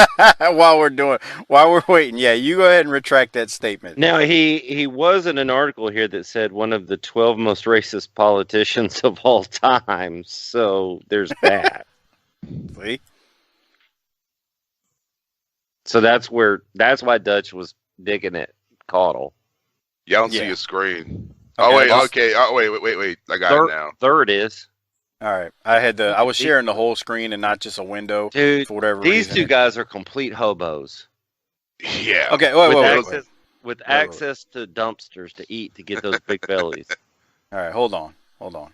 while we're waiting, yeah, you go ahead and retract that statement. Now, he was in an article here that said one of the 12 most racist politicians of all time. So there's that. See? So that's why Dutch was digging at Caudle. Y'all don't see your screen. Oh, wait, okay. Oh, wait. I got it now. There it is. All right. I was sharing the whole screen and not just a window. Dude, for whatever these reason. two guys are complete hobos. Yeah. Okay, wait. With access to dumpsters to eat to get those big bellies. All right, hold on.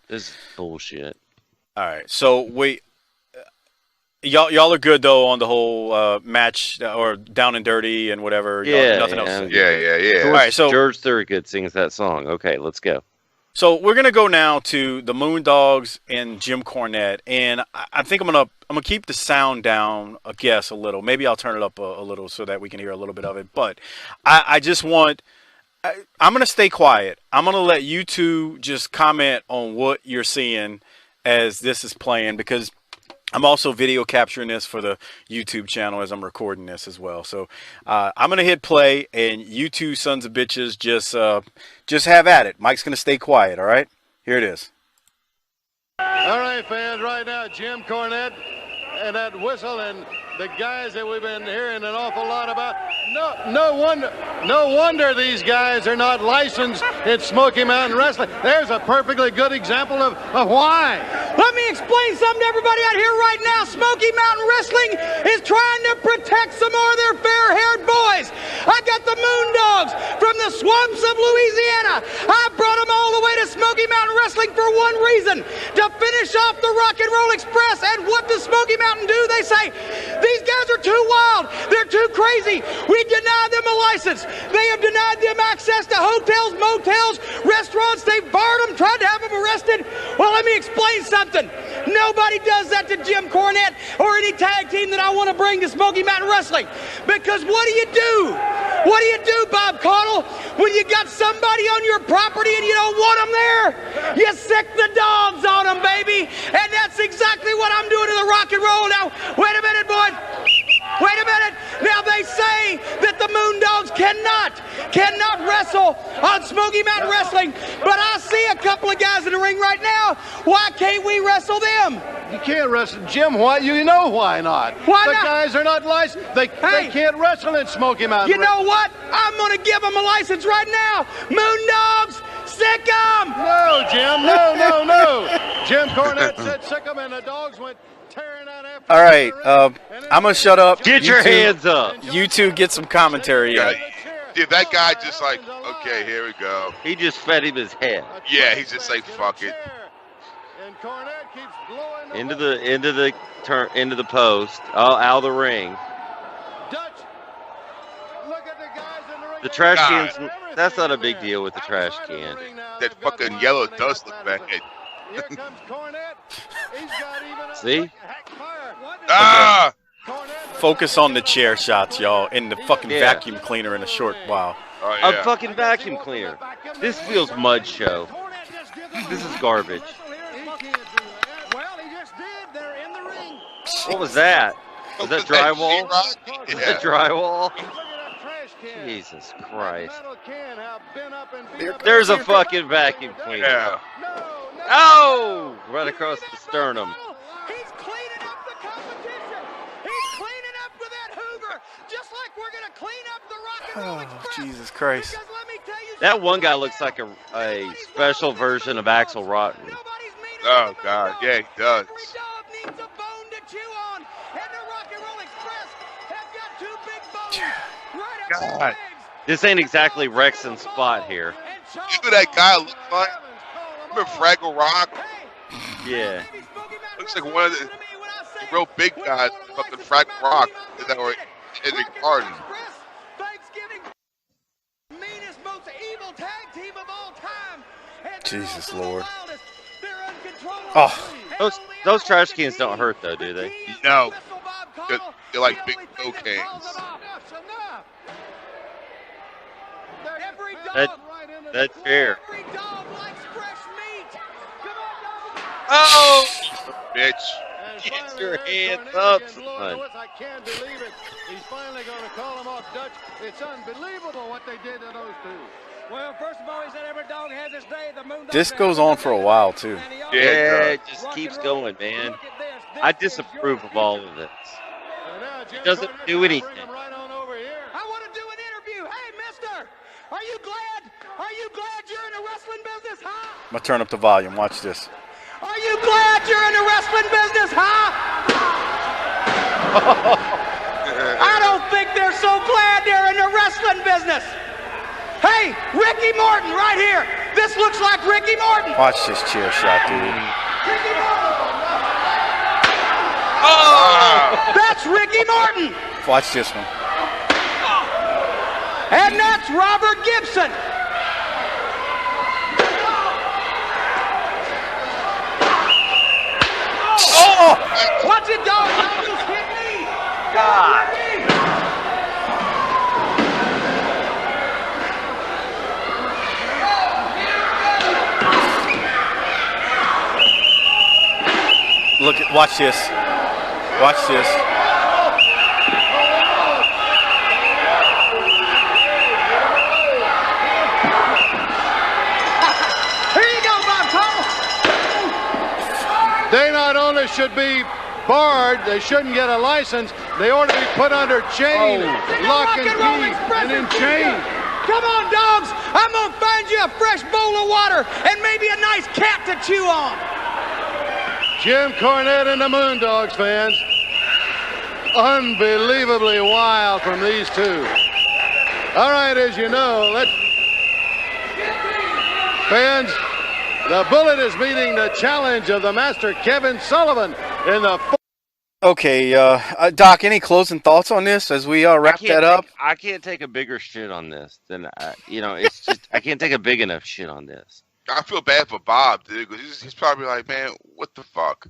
This is bullshit. All right, so y'all are good though on the whole match or down and dirty and whatever. Nothing else. Yeah. All right, so George Thorogood sings that song. Okay, let's go. So we're gonna go now to the Moondogs and Jim Cornette, and I think I'm gonna keep the sound down, I guess, a little. Maybe I'll turn it up a little so that we can hear a little bit of it. But I'm gonna stay quiet. I'm gonna let you two just comment on what you're seeing as this is playing, because I'm also video capturing this for the YouTube channel as I'm recording this as well. So I'm going to hit play, and you two sons of bitches just have at it. Mike's going to stay quiet, all right? Here it is. All right, fans, right now, Jim Cornette and that whistle and the guys that we've been hearing an awful lot about. No wonder these guys are not licensed in Smoky Mountain Wrestling. There's a perfectly good example of why. Let me explain something to everybody out here right now. Smoky Mountain Wrestling is trying to protect some more of their fair-haired boys. I got the Moondogs from the swamps of Louisiana. I brought them all the way to Smoky Mountain Wrestling for one reason, to finish off the Rock and Roll Express. And what does Smoky Mountain do? They say, these guys are too wild. They're too crazy. We denied them a license. They have denied them access to hotels, motels, restaurants. They've barred them, tried to have them arrested. Well, let me explain something. Nobody does that to Jim Cornette or any tag team that I want to bring to Smoky Mountain Wrestling. Because what do you do? What do you do, Bob Caudle, when you got somebody on your property and you don't want them there? You sick the dogs on them, baby. And that's exactly what I'm doing to the Rock and Roll. Now, wait a minute, boys. Wait a minute. Now they say that the Moondogs cannot wrestle on Smoky Mountain Wrestling, but I see a couple of guys in the ring right now. Why can't we wrestle them? You can't wrestle Jim. Why? You know why not? Why the not? Guys are not licensed. They can't wrestle in Smoky Mountain. You know what? I'm going to give them a license right now. Moondogs, sick 'em. No, Jim. No. Jim Cornette said sick 'em, and the dogs went tearing out after. All right, I'm going to shut up. Get your hands up. You two get some commentary. Dude, that guy just like, okay, here we go. He just fed him his head. Yeah, he's just like, fuck it. Into the post. Oh, out of the ring. The trash cans. That's not a big deal with the trash can. That fucking yellow dust look back at. See? Ah! Focus on the chair shots, y'all, and the fucking vacuum cleaner in a short while. Oh, yeah. A fucking vacuum cleaner. This feels mud show. This is garbage. What was that? Was that drywall? Was that drywall? Jesus Christ. There's a fucking vacuum cleaner. Yeah. Oh! Right across the sternum. He's cleaning up the competition. He's cleaning up with that Hoover, just like we're going to clean up the Rock and Roll Express. Jesus Christ. That one guy looks like a special version of Axl Rotten. Oh, God. Yeah, he does. Every dog needs a bone to chew on, and the Rock and Roll Express have got two big bones right up their legs. This ain't exactly Rexon's spot here. You know who that guy looks like? Remember Fraggle Rock? Yeah. Looks like one of the real big guys, fucking Fraggle Rock, that were in the garden. Jesus Lord. Oh, those trash cans don't hurt though, do they? No. They're like big cocaines. That's fair. Oh, bitch. Get your hands up, son. I can't believe it. He's finally going to call him off, Dutch. It's unbelievable what they did to those two. Well, first of all, he said every dog has his day. The moon This goes on for a while, too. Yeah, it just keeps going, man. I disapprove of all of this. It doesn't do anything. I want to do an interview. Hey, mister, are you glad you're in the wrestling business, huh? I'm going to turn up the volume. Watch this. Are you glad you're in the wrestling business, huh? I don't think they're so glad they're in the wrestling business. Hey, Ricky Morton, right here. This looks like Ricky Morton. Watch this chair shot, dude. Ricky Morton. Oh, that's Ricky Morton. Watch this one. And that's Robert Gibson. Oh! Watch it, dog. Don't just hit me. God. Look at, watch this. Watch this. Here you go, Bob Cole. They not only should be barred, they shouldn't get a license. They ought to be put under chain, lock and key, and in chain. Come on, dogs. I'm going to find you a fresh bowl of water and maybe a nice cat to chew on. Jim Cornette and the Moondogs, fans. Unbelievably wild from these two. All right, as you know, fans, the Bullet is meeting the challenge of the master Kevin Sullivan in the... Okay, Doc, any closing thoughts on this as we wrap that up? I can't take a bigger shit on this than, it's just, I can't take a big enough shit on this. I feel bad for Bob, dude, because he's probably like, man, what the fuck?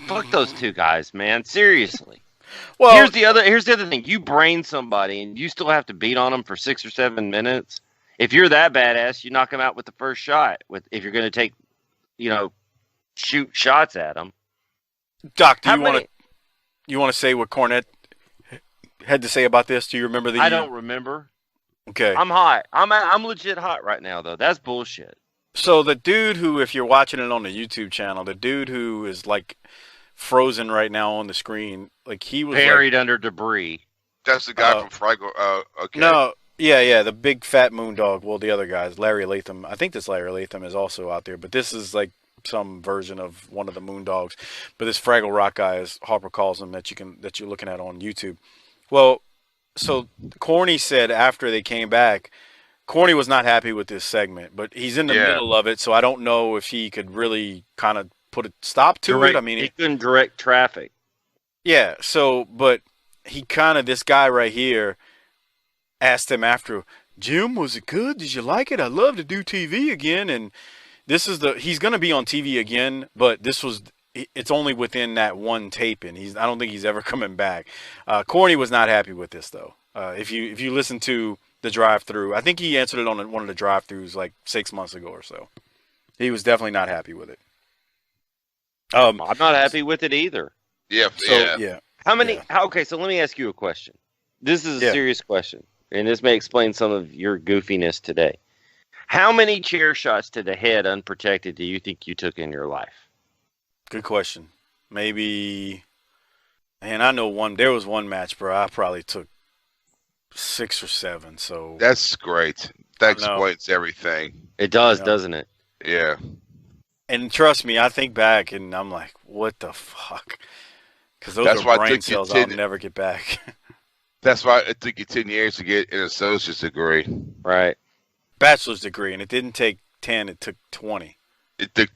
Fuck those two guys, man. Seriously. Well, here's the other thing. You brain somebody and you still have to beat on them for 6 or 7 minutes. If you're that badass, you knock them out with the first shot. If you're going to take, shoot shots at them. Doc, do you want to say what Cornette had to say about this? Do you remember the? I don't remember. Okay. I'm hot. I'm legit hot right now, though. That's bullshit. So the dude who, if you're watching it on the YouTube channel, the dude who is like frozen right now on the screen, like he was buried under debris. That's the guy from Fraggle. Okay. No, yeah, the big fat moondog. Well, the other guys, Larry Latham. I think this Larry Latham is also out there, but this is like some version of one of the moondogs. But this Fraggle Rock guy, as Harper calls him, that you're looking at on YouTube. Well, so Corny said after they came back, Corny was not happy with this segment, but he's in the middle of it, so I don't know if he could really kind of put a stop to it. I mean, he couldn't direct traffic. Yeah, so, but he kind of, this guy right here asked him after, Jim, was it good? Did you like it? I'd love to do TV again. And this is he's going to be on TV again, but it's only within that one taping. I don't think he's ever coming back. Corny was not happy with this, though. If you listen to the drive-through, I think he answered it on one of the drive-throughs like 6 months ago or so. He was definitely not happy with it. I'm not happy with it either. Yeah. Okay, so let me ask you a question. This is a serious question, and this may explain some of your goofiness today. How many chair shots to the head unprotected do you think you took in your life? Good question. Maybe, and I know there was one match, bro, I probably took 6 or 7. So that's great. That explains everything. It does, doesn't it? Yeah. And trust me, I think back and I'm like, what the fuck? Because those are brain cells I'll never get back. That's why it took you 10 years to get an associate's degree. Right. Bachelor's degree, and it didn't take 10, it took 20. It took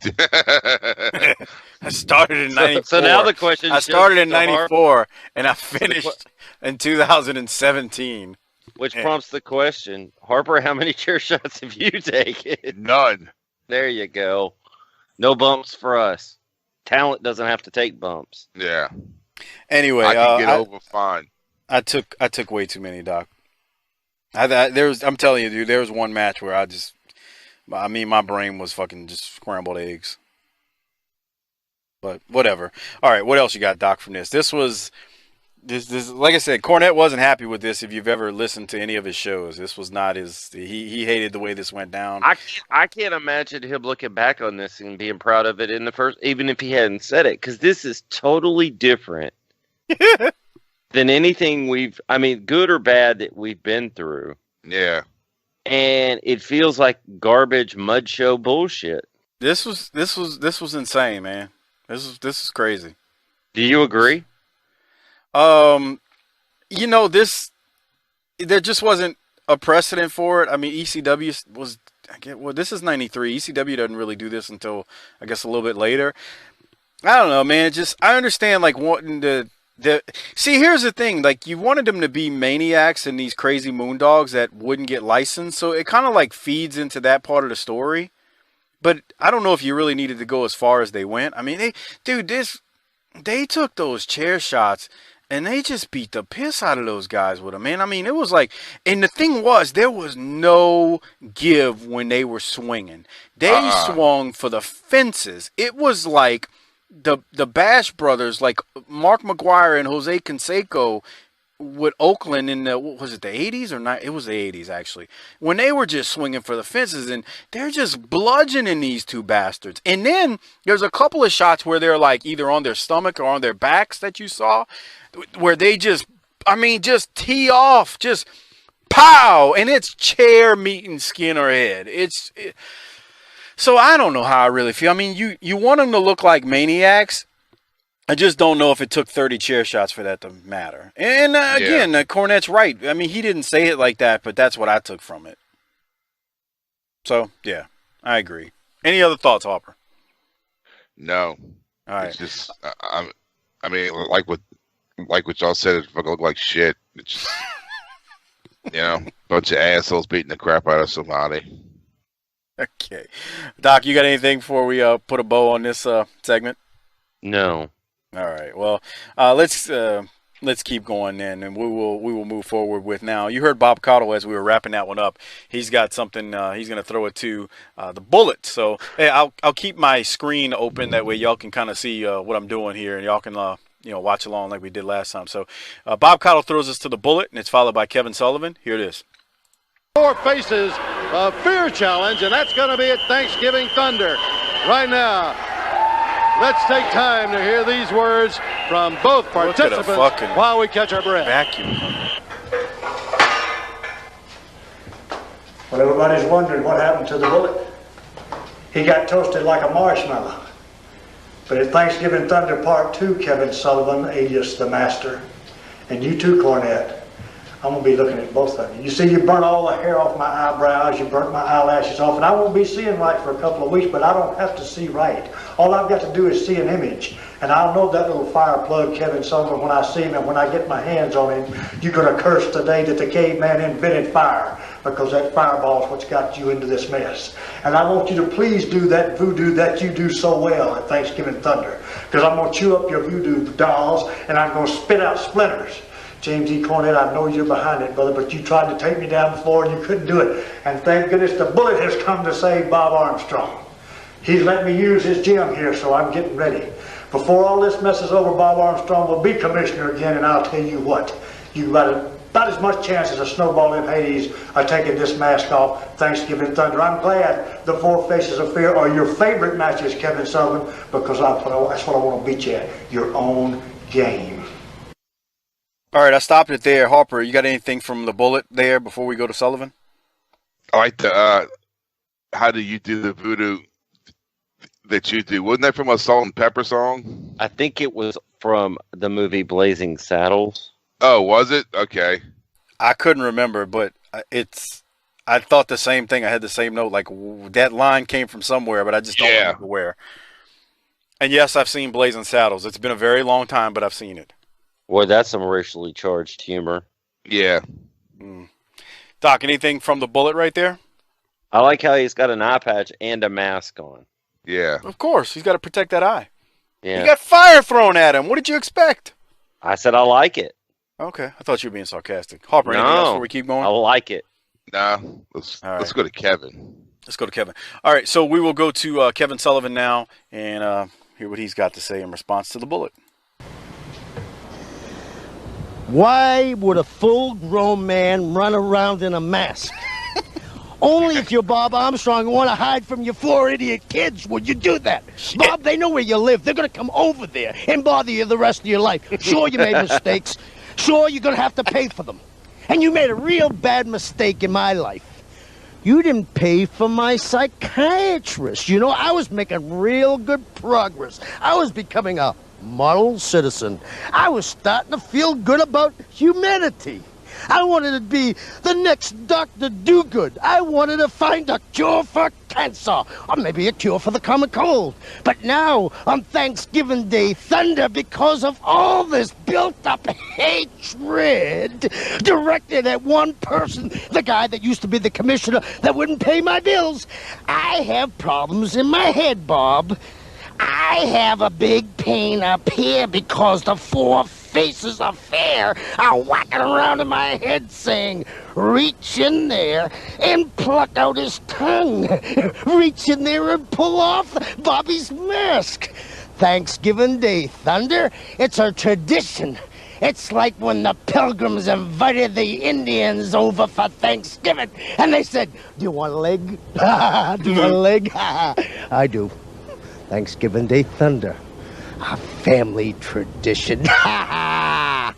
I started in 94. So now the question I started in 94, and I finished in 2017. Which prompts the question, Harper, how many chair shots have you taken? None. There you go. No bumps for us. Talent doesn't have to take bumps. Yeah. Anyway, I can get over fine. I took way too many, Doc. I'm telling you, dude, there was one match where my brain was fucking just scrambled eggs. But whatever. All right, what else you got, Doc, from this? This like I said, Cornette wasn't happy with this. If you've ever listened to any of his shows, this was not his. He hated the way this went down. I can't imagine him looking back on this and being proud of it in the first, even if he hadn't said it, because this is totally different than anything good or bad, that we've been through. Yeah. And it feels like garbage mud show bullshit. This was insane, man. This is crazy. Do you agree? There just wasn't a precedent for it. I mean, ECW was, this is 93. ECW doesn't really do this until, I guess, a little bit later. I don't know, man. I understand, like, wanting to, see, here's the thing. Like, you wanted them to be maniacs and these crazy moondogs that wouldn't get licensed. So it kind of, like, feeds into that part of the story. But I don't know if you really needed to go as far as they went. I mean, they took those chair shots and they just beat the piss out of those guys with them, man. I mean, it was like, and the thing was, there was no give when they were swinging. They swung for the fences. It was like the Bash Brothers, like Mark McGuire and Jose Canseco with Oakland in the, what was it, the 80s or not? It was the 80s, actually, when they were just swinging for the fences, and they're just bludgeoning these two bastards. And then there's a couple of shots where they're like either on their stomach or on their backs that you saw, where they just tee off, just pow, and it's chair meeting skin or head. So I don't know how I really feel. I mean, you want them to look like maniacs. I just don't know if it took 30 chair shots for that to matter. And again, Cornette's right. I mean, he didn't say it like that, but that's what I took from it. So, yeah, I agree. Any other thoughts, Harper? No. All right. It's just, I mean, like what y'all said, it fucking looked like shit. It's just, bunch of assholes beating the crap out of somebody. Okay. Doc, you got anything before we put a bow on this segment? No. All right. Well, let's keep going then, and we will move forward with now. You heard Bob Cottle as we were wrapping that one up. He's got something he's going to throw it to the Bullet. So hey, I'll keep my screen open, that way y'all can kind of see what I'm doing here, and y'all can watch along like we did last time. So Bob Cottle throws us to the Bullet, and it's followed by Kevin Sullivan. Here it is. 4 faces of Fear Challenge, and that's going to be at Thanksgiving Thunder. Right now, let's take time to hear these words from both participants while we catch our breath. Vacuum. Well, everybody's wondering what happened to the Bullet. He got toasted like a marshmallow. But at Thanksgiving Thunder Part 2, Kevin Sullivan, alias the Master, and you too, Cornette, I'm going to be looking at both of you. You see, you burnt all the hair off my eyebrows, you burnt my eyelashes off, and I won't be seeing right for a couple of weeks, but I don't have to see right. All I've got to do is see an image, and I'll know that little fire plug, Kevin Sullivan, when I see him, and when I get my hands on him, you're going to curse the day that the caveman invented fire, because that fireball is what's got you into this mess. And I want you to please do that voodoo that you do so well at Thanksgiving Thunder, because I'm going to chew up your voodoo dolls, and I'm going to spit out splinters. James E. Cornette, I know you're behind it, brother, but you tried to take me down before and you couldn't do it. And thank goodness the Bullet has come to save Bob Armstrong. He's let me use his gym here, so I'm getting ready. Before all this mess is over, Bob Armstrong will be commissioner again, and I'll tell you what, you got about as much chance as a snowball in Hades of taking this mask off Thanksgiving Thunder. I'm glad the 4 Faces of Fear are your favorite matches, Kevin Sullivan, because that's what I want to beat you at, your own game. All right, I stopped it there. Harper, you got anything from the Bullet there before we go to Sullivan? I like the how do you do the voodoo that you do? Wasn't that from a Salt and Pepper song? I think it was from the movie Blazing Saddles. Oh, was it? Okay. I couldn't remember, but I thought the same thing. I had the same note. Like, that line came from somewhere, but I just don't remember where. And yes, I've seen Blazing Saddles. It's been a very long time, but I've seen it. Boy, that's some racially charged humor. Yeah. Doc, anything from the Bullet right there? I like how he's got an eye patch and a mask on. Yeah. Of course. He's got to protect that eye. Yeah. He got fire thrown at him. What did you expect? I said I like it. Okay. I thought you were being sarcastic. Harper, anything else before we keep going? I like it. Nah. Let's go to Kevin. Let's go to Kevin. All right. So we will go to Kevin Sullivan now. And hear what he's got to say in response to the Bullet. Why would a full-grown man run around in a mask? Only if you're Bob Armstrong and want to hide from your 4 idiot kids would you do that. Bob, they know where you live. They're going to come over there and bother you the rest of your life. Sure, you made mistakes. Sure, you're going to have to pay for them. And you made a real bad mistake in my life. You didn't pay for my psychiatrist. You know, I was making real good progress. I was becoming a model citizen. I was starting to feel good about humanity. I wanted to be the next Dr. Do-Good. I wanted to find a cure for cancer, or maybe a cure for the common cold. But now, on Thanksgiving Day thunder, because of all this built-up hatred directed at one person, the guy that used to be the commissioner that wouldn't pay my bills, I have problems in my head, Bob. I have a big pain up here because the 4 faces of fear are whacking around in my head saying, reach in there and pluck out his tongue. Reach in there and pull off Bobby's mask. Thanksgiving Day thunder, it's a tradition. It's like when the Pilgrims invited the Indians over for Thanksgiving and they said, do you want a leg? Do you want a leg? I do. Thanksgiving Day thunder. A family tradition. Well,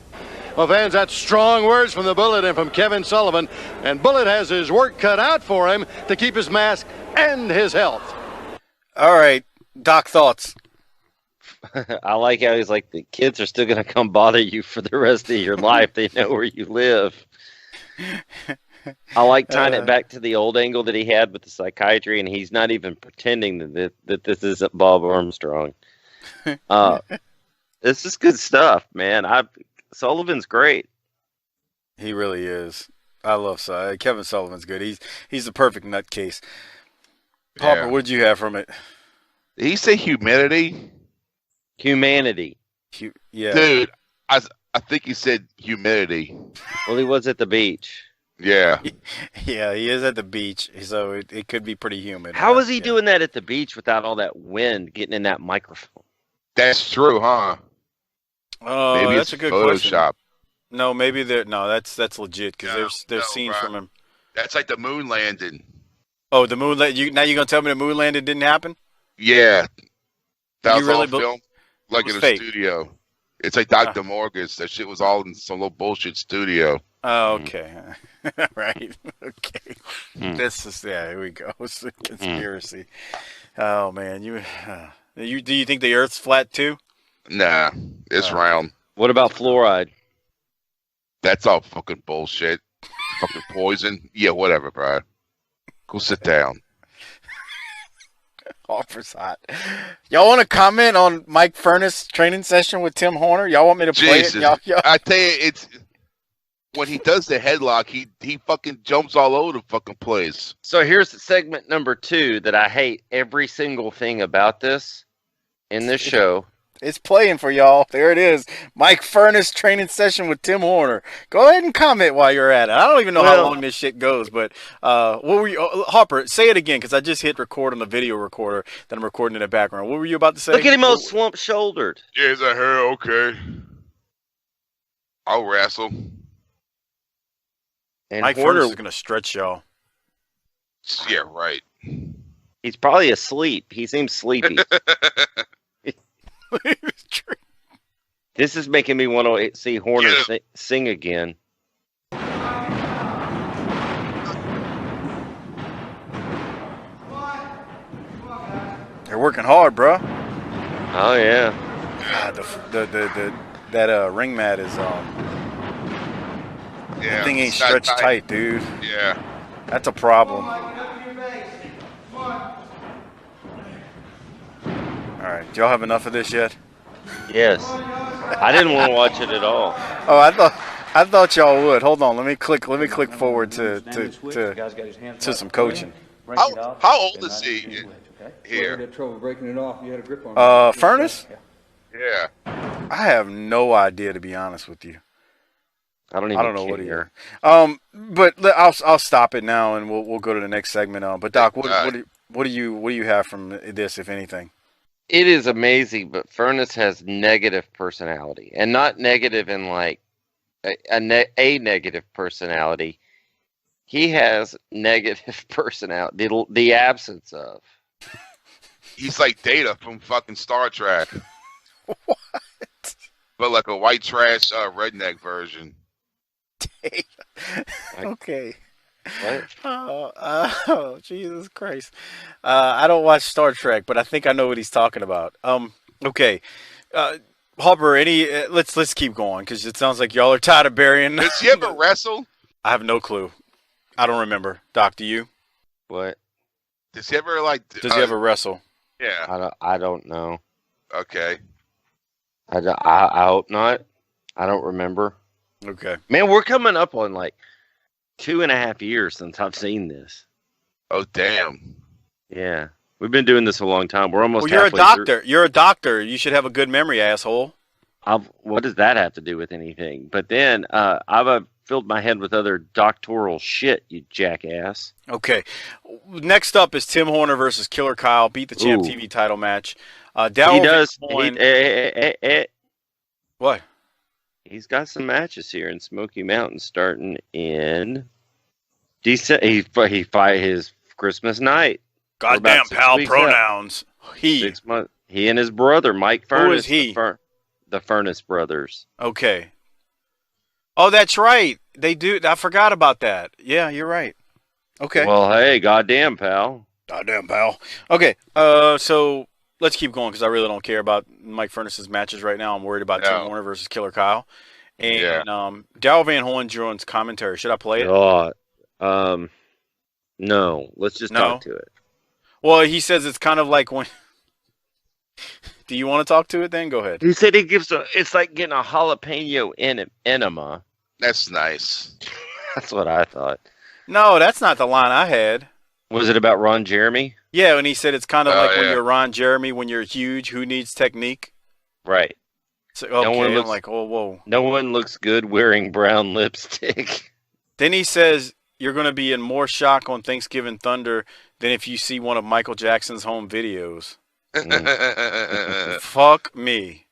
fans, that's strong words from the Bullet and from Kevin Sullivan. And Bullet has his work cut out for him to keep his mask and his health. All right, Doc, thoughts? I like how he's like, the kids are still going to come bother you for the rest of your life. They know where you live. I like tying it back to the old angle that he had with the psychiatry, and he's not even pretending that this isn't Bob Armstrong. It's just good stuff, man. Sullivan's great. He really is. I love Kevin Sullivan's good. He's the perfect nutcase. Harper, what'd you have from it? Did he say humidity? Humanity. Yeah. Dude, I think he said humidity. Well, he was at the beach. Yeah. Yeah, he is at the beach, so it could be pretty humid. How was he doing that at the beach without all that wind getting in that microphone? That's true, huh? Maybe that's a good Photoshop. question. No, maybe that's legit because there's scenes from him. That's like the moon landing. Oh, the moon landing. Now you're gonna tell me the moon landing didn't happen? Yeah. That was really all filmed like in a fake. studio. It's like Dr. Morgus. That shit was all in some little bullshit studio. Oh, okay. Right. Okay. This is here we go. It's a conspiracy. Oh man, do you think the Earth's flat too? Nah, it's round. What about fluoride? That's all fucking bullshit. Fucking poison. Yeah, whatever, bro. Go sit down. Harper's hot. Y'all want to comment on Mike Furness' training session with Tim Horner? Y'all want me to play it? Y'all... I tell you, it's when he does the headlock, he fucking jumps all over the fucking place. So here's segment number 2 that I hate every single thing about this in this show. It's playing for y'all. There it is. Mike Furness training session with Tim Horner. Go ahead and comment while you're at it. I don't even know how long this shit goes, but what were you, Harper, say it again because I just hit record on the video recorder that I'm recording in the background. What were you about to say? Look at him all swamp-shouldered. Yeah, is that hair okay? I'll wrestle. And Mike Furness is going to stretch y'all. Yeah, right. He's probably asleep. He seems sleepy. This is making me want to see Horner sing again. They're working hard, bro. Oh yeah. God, that ring mat is that thing ain't stretched tight, dude. Yeah. That's a problem. All right, do y'all have enough of this yet? Yes. I didn't want to watch it at all. Oh, I thought y'all would. Hold on, let me click forward to some coaching. How old is he here? Furness? Yeah. I have no idea, to be honest with you. I don't know what he is. But I'll stop it now, and we'll go to the next segment. But Doc, what do you have from this, if anything? It is amazing, but Furnace has negative personality, and not negative in like a negative personality. He has negative personality, the absence of. He's like Data from fucking Star Trek. What? But like a white trash redneck version. Data. Okay. What? Oh, Jesus Christ. I don't watch Star Trek, but I think I know what he's talking about. Okay. Harper, let's keep going, because it sounds like y'all are tired of burying. Does he ever wrestle? I have no clue. I don't remember. Doc, do you? What? Does he ever Does he ever wrestle? Yeah. I don't know. Okay. I hope not. I don't remember. Okay. Man, we're coming up on like 2.5 years since I've seen this. Oh, damn. Yeah. We've been doing this a long time. We're almost Well, you're a halfway doctor. through. You're a doctor. You should have a good memory, asshole. What does that have to do with anything? But then I've filled my head with other doctoral shit, you jackass. Okay. Next up is Tim Horner versus Killer Kyle. Beat the Champ TV title match. He does. What? He's got some matches here in Smoky Mountain starting in December. He fight his Christmas night. Goddamn, pal, pronouns. He. 6 months. He and his brother, Mike Furnace. Who is he? The Furnace brothers. Okay. Oh, that's right. They do. I forgot about that. Yeah, you're right. Okay. Well, hey, goddamn, pal. Goddamn, pal. Okay. So let's keep going, because I really don't care about Mike Furnace's matches right now. I'm worried about Tim Horner versus Killer Kyle. And Daryl Van Horn joins commentary. Should I play it? No. Let's just talk to it. Well, he says it's kind of like when. Do you want to talk to it then? Go ahead. He said it's like getting a jalapeno enema. That's nice. That's what I thought. No, that's not the line I had. Was it about Ron Jeremy? Yeah, and he said it's kind of like when you're Ron Jeremy, when you're huge, who needs technique? Right. So, okay, I'm like, oh, whoa. No one looks good wearing brown lipstick. Then he says you're going to be in more shock on Thanksgiving Thunder than if you see one of Michael Jackson's home videos. Fuck me.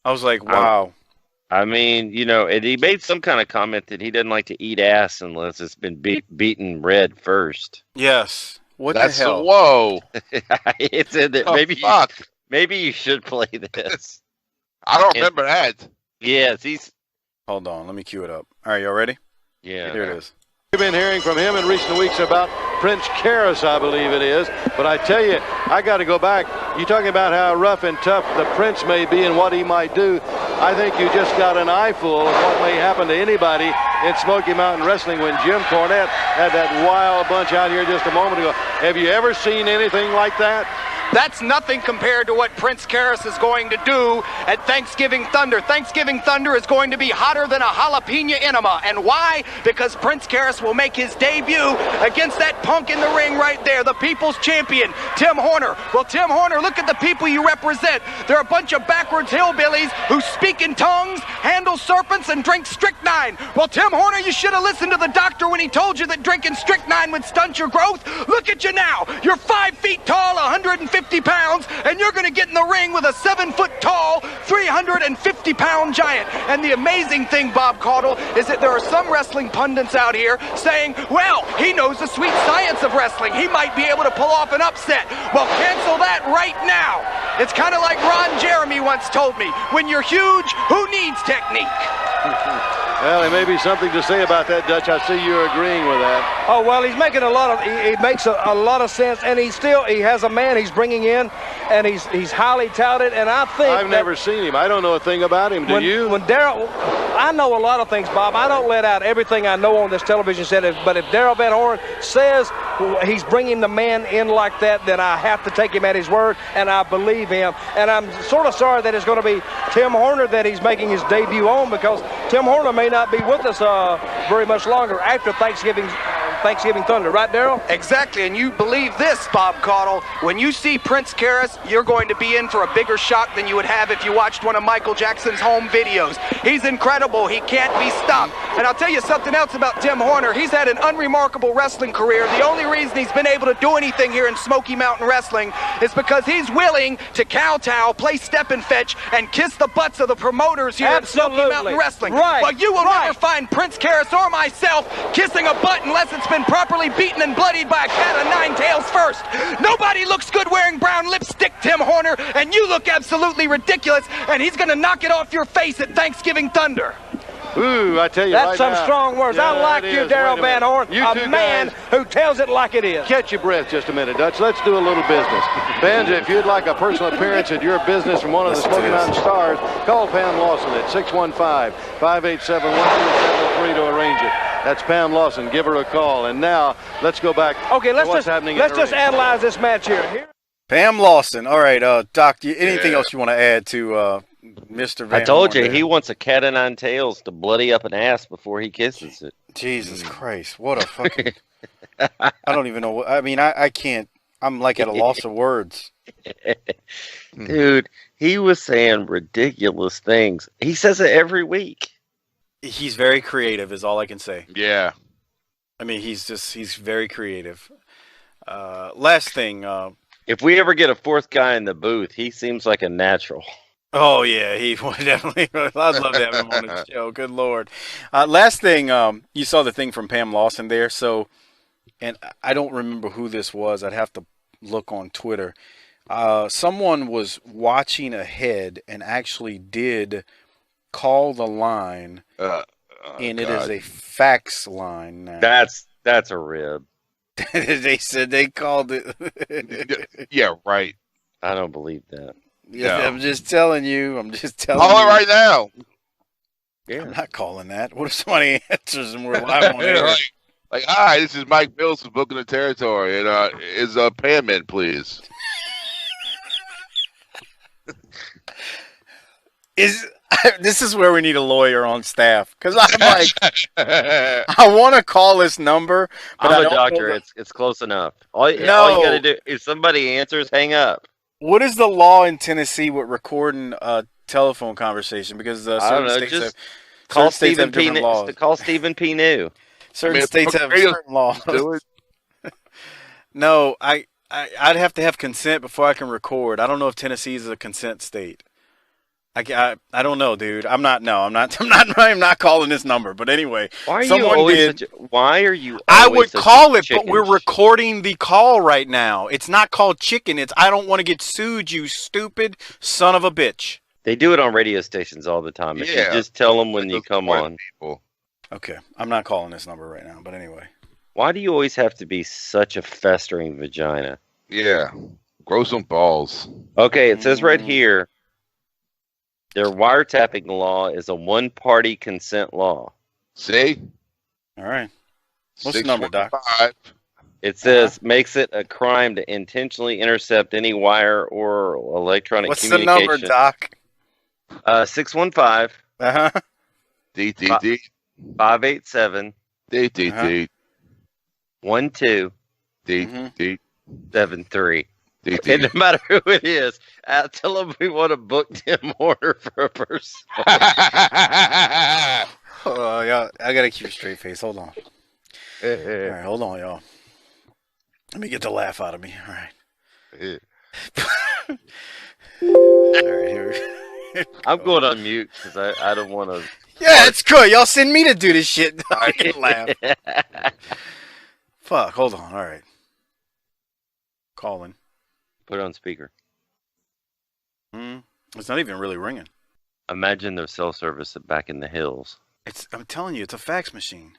I was like, wow. I mean, and he made some kind of comment that he doesn't like to eat ass unless it's been beaten red first. Yes. What the hell? Whoa. It's in there. Maybe you should play this. I don't remember that. Yes, Hold on, let me cue it up. All right, y'all ready? Yeah. Here it is. We've been hearing from him in recent weeks about Prince Karras, I believe it is. But I tell you, I got to go back. You're talking about how rough and tough the Prince may be and what he might do. I think you just got an eyeful of what may happen to anybody in Smoky Mountain Wrestling when Jim Cornette had that wild bunch out here just a moment ago. Have you ever seen anything like that? That's nothing compared to what Prince Karras is going to do at Thanksgiving Thunder. Thanksgiving Thunder is going to be hotter than a jalapeno enema. And why? Because Prince Karras will make his debut against that punk in the ring right there, the people's champion, Tim Horner. Well, Tim Horner, look at the people you represent. They're a bunch of backwards hillbillies who speak in tongues, handle serpents, and drink strychnine. Well, Tim Horner, you should have listened to the doctor when he told you that drinking strychnine would stunt your growth. Look at you now. You're 5 feet tall, 150 pounds, and you're going to get in the ring with a 7-foot-tall, 350-pound giant. And the amazing thing, Bob Caudle, is that there are some wrestling pundits out here saying, well, he knows the sweet science of wrestling. He might be able to pull off an upset. Well, cancel that right now. It's kind of like Ron Jeremy once told me, when you're huge, who needs technique? Well, there may be something to say about that, Dutch. I see you're agreeing with that. Oh, well, he's making a lot of, he makes a lot of sense, and he has a man he's bringing in, and he's highly touted, and I think I've never seen him. I don't know a thing about him. Do you? When Daryl, I know a lot of things, Bob. I don't let out everything I know on this television set, but if Daryl Van Horn says he's bringing the man in like that, then I have to take him at his word, and I believe him. And I'm sort of sorry that it's going to be Tim Horner that he's making his debut on, because Tim Horner may not be with us very much longer after Thanksgiving Thunder, right, Daryl? Exactly, and you believe this, Bob Caudle. When you see Prince Karras, you're going to be in for a bigger shock than you would have if you watched one of Michael Jackson's home videos. He's incredible. He can't be stopped. And I'll tell you something else about Tim Horner. He's had an unremarkable wrestling career. The only reason he's been able to do anything here in Smoky Mountain Wrestling is because he's willing to kowtow, play step and fetch, and kiss the butts of the promoters here in Smoky Mountain Wrestling. Right. Well, you will never find Prince Karras or myself kissing a butt unless it's been properly beaten and bloodied by a cat of nine tails first. Nobody looks good wearing brown lipstick, Tim Horner, and you look absolutely ridiculous, and he's going to knock it off your face at Thanksgiving Thunder. Ooh, I tell you That's right some now. strong words. Yeah, I like that you, is. Daryl Wait a Van minute. Horn, You a two man guys, who tells it like it is. catch your breath just a minute, Dutch. Let's do a little business. Ben, if you'd like a personal appearance at your business from one of the Smoky Mountain Stars, call Pam Lawson at 615-587-1273 to arrange it. That's Pam Lawson. Give her a call. And now, let's go back Okay, to what's happening let's in the just ring. analyze this match here. Pam Lawson. All right, Doc, anything else you want to add to Mr. Van I told Horn you, there? he wants a cat o' nine tails to bloody up an ass before he kisses it. Jesus Christ, what a fucking... I don't even know what... I mean, I can't... I'm like at a loss of words. Dude, he was saying ridiculous things. He says it every week. He's very creative is all I can say. Yeah. I mean, he's very creative. Last thing... if we ever get a fourth guy in the booth, he seems like a natural. Oh, yeah, he would definitely... I'd love to have him on the show. Good Lord. Last thing, you saw the thing from Pam Lawson there, so... And I don't remember who this was. I'd have to look on Twitter. Someone was watching ahead and actually did call the line, and it is a fax line now. That's a rib. They said they called it. Yeah, right. I don't believe that. Yeah, I'm just telling you. Call it right now. Yeah. I'm not calling that. What if somebody answers and we're live on air? Like, hi, this is Mike Mills from Booking the Territory, and is Pam in, please? This is where we need a lawyer on staff, because I'm like, I want to call this number, but I'm a doctor. It's close enough. All you got to do, if somebody answers, hang up. What is the law in Tennessee with recording a telephone conversation? Because I don't know. states Just have, call Stephen P. laws. Call Stephen P. New. Certain states have certain laws. No, I'd have to have consent before I can record. I don't know if Tennessee is a consent state. I don't know, dude. I'm not calling this number. But anyway, why are you always I would call it, but we're recording the call right now. It's not called chicken. It's I don't want to get sued, you stupid son of a bitch. They do it on radio stations all the time. If you just tell them when you come on. People. Okay, I'm not calling this number right now. But anyway, why do you always have to be such a festering vagina? Yeah, grow some balls. Okay, it says right here. Their wiretapping law is a one-party consent law. See? All right. What's the number, Doc? It says makes it a crime to intentionally intercept any wire or electronic communication. What's the number, Doc? 615. DDD. 587. DDD. 12. DDD. 73. And no matter who it is, tell them we want to book Tim Horner for a person. Yeah, I gotta keep a straight face. Hold on. All right, hold on, y'all. Let me get the laugh out of me. All right. All right, here. I'm going on mute because I don't want to. Yeah, it's good. Y'all send me to do this shit. I can laugh. Fuck. Hold on. All right. Calling. Put it on speaker. It's not even really ringing. Imagine their cell service back in the hills. I'm telling you, it's a fax machine.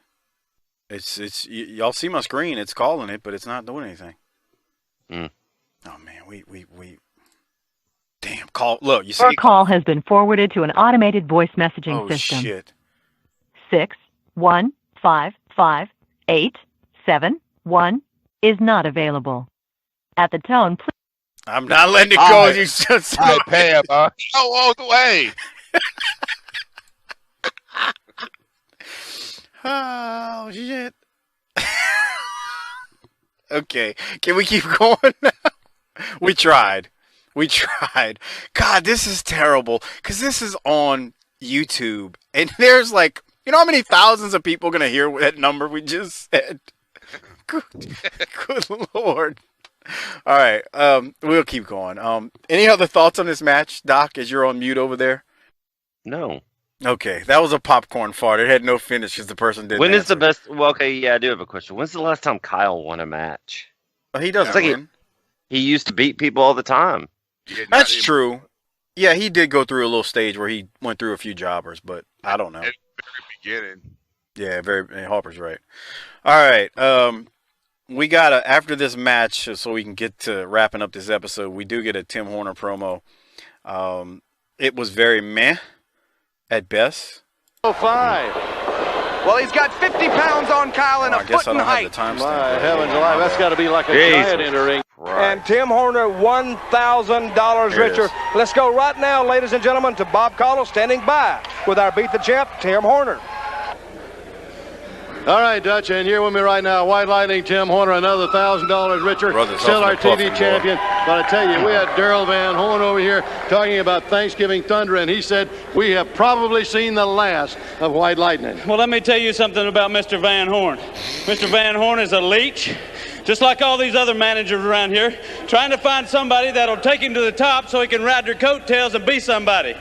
Y'all see my screen. It's calling it, but it's not doing anything. Oh man, we damn call. Look, you see. Your call has been forwarded to an automated voice messaging system. Oh shit. 6155871 is not available. At the tone, please. I'm not letting it go. You just Pam. All the way. Oh shit. Okay, can we keep going now? We tried. God, this is terrible because this is on YouTube and there's like You know how many thousands of people are going to hear that number we just said? Good Lord. All right. We'll keep going. Any other thoughts on this match, Doc, as you're on mute over there? No. Okay. That was a popcorn fart. It had no finish because the person didn't When is answer. the best? Well, okay, yeah, I do have a question. When's the last time Kyle won a match? Oh, he doesn't win. He used to beat people all the time. That's true. Yeah, he did go through a little stage where he went through a few jobbers, but I don't know. At the very beginning. Yeah, Harper's right. All right. We got after this match, so we can get to wrapping up this episode, we do get a Tim Horner promo. It was very meh at best. 5. Well, he's got 50 pounds on Kyle and a foot in height. My heavens alive, that's got to be like a giant in the ring. And Tim Horner, $1,000 richer. Let's go right now, ladies and gentlemen, to Bob Caudle standing by with our Beat the Champ, Tim Horner. All right, Dutch, and here with me right now, White Lightning, Tim Horner, another $1,000 richer, still our TV champion. But I tell you, we had Daryl Van Horn over here talking about Thanksgiving Thunder, and he said, we have probably seen the last of White Lightning. Well, let me tell you something about Mr. Van Horn. Mr. Van Horn is a leech, just like all these other managers around here, trying to find somebody that'll take him to the top so he can ride their coattails and be somebody.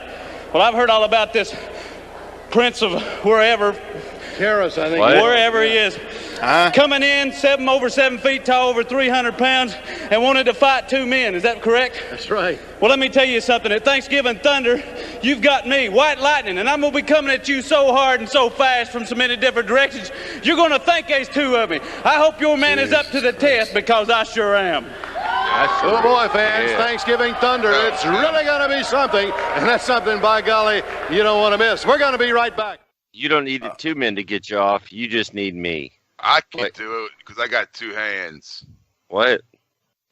Well, I've heard all about this prince of wherever. Harris, I think. Wherever he is. Coming in, over 7 feet tall, over 300 pounds, and wanted to fight 2 men. Is that correct? That's right. Well, let me tell you something. At Thanksgiving Thunder, you've got me, White Lightning, and I'm going to be coming at you so hard and so fast from so many different directions, you're going to think there's 2 of me. I hope your man is up to the test, because I sure am. Oh boy, fans, Thanksgiving Thunder, it's really going to be something, and that's something, by golly, you don't want to miss. We're going to be right back. You don't need the 2 men to get you off. You just need me. I can do it because I got 2 hands. What?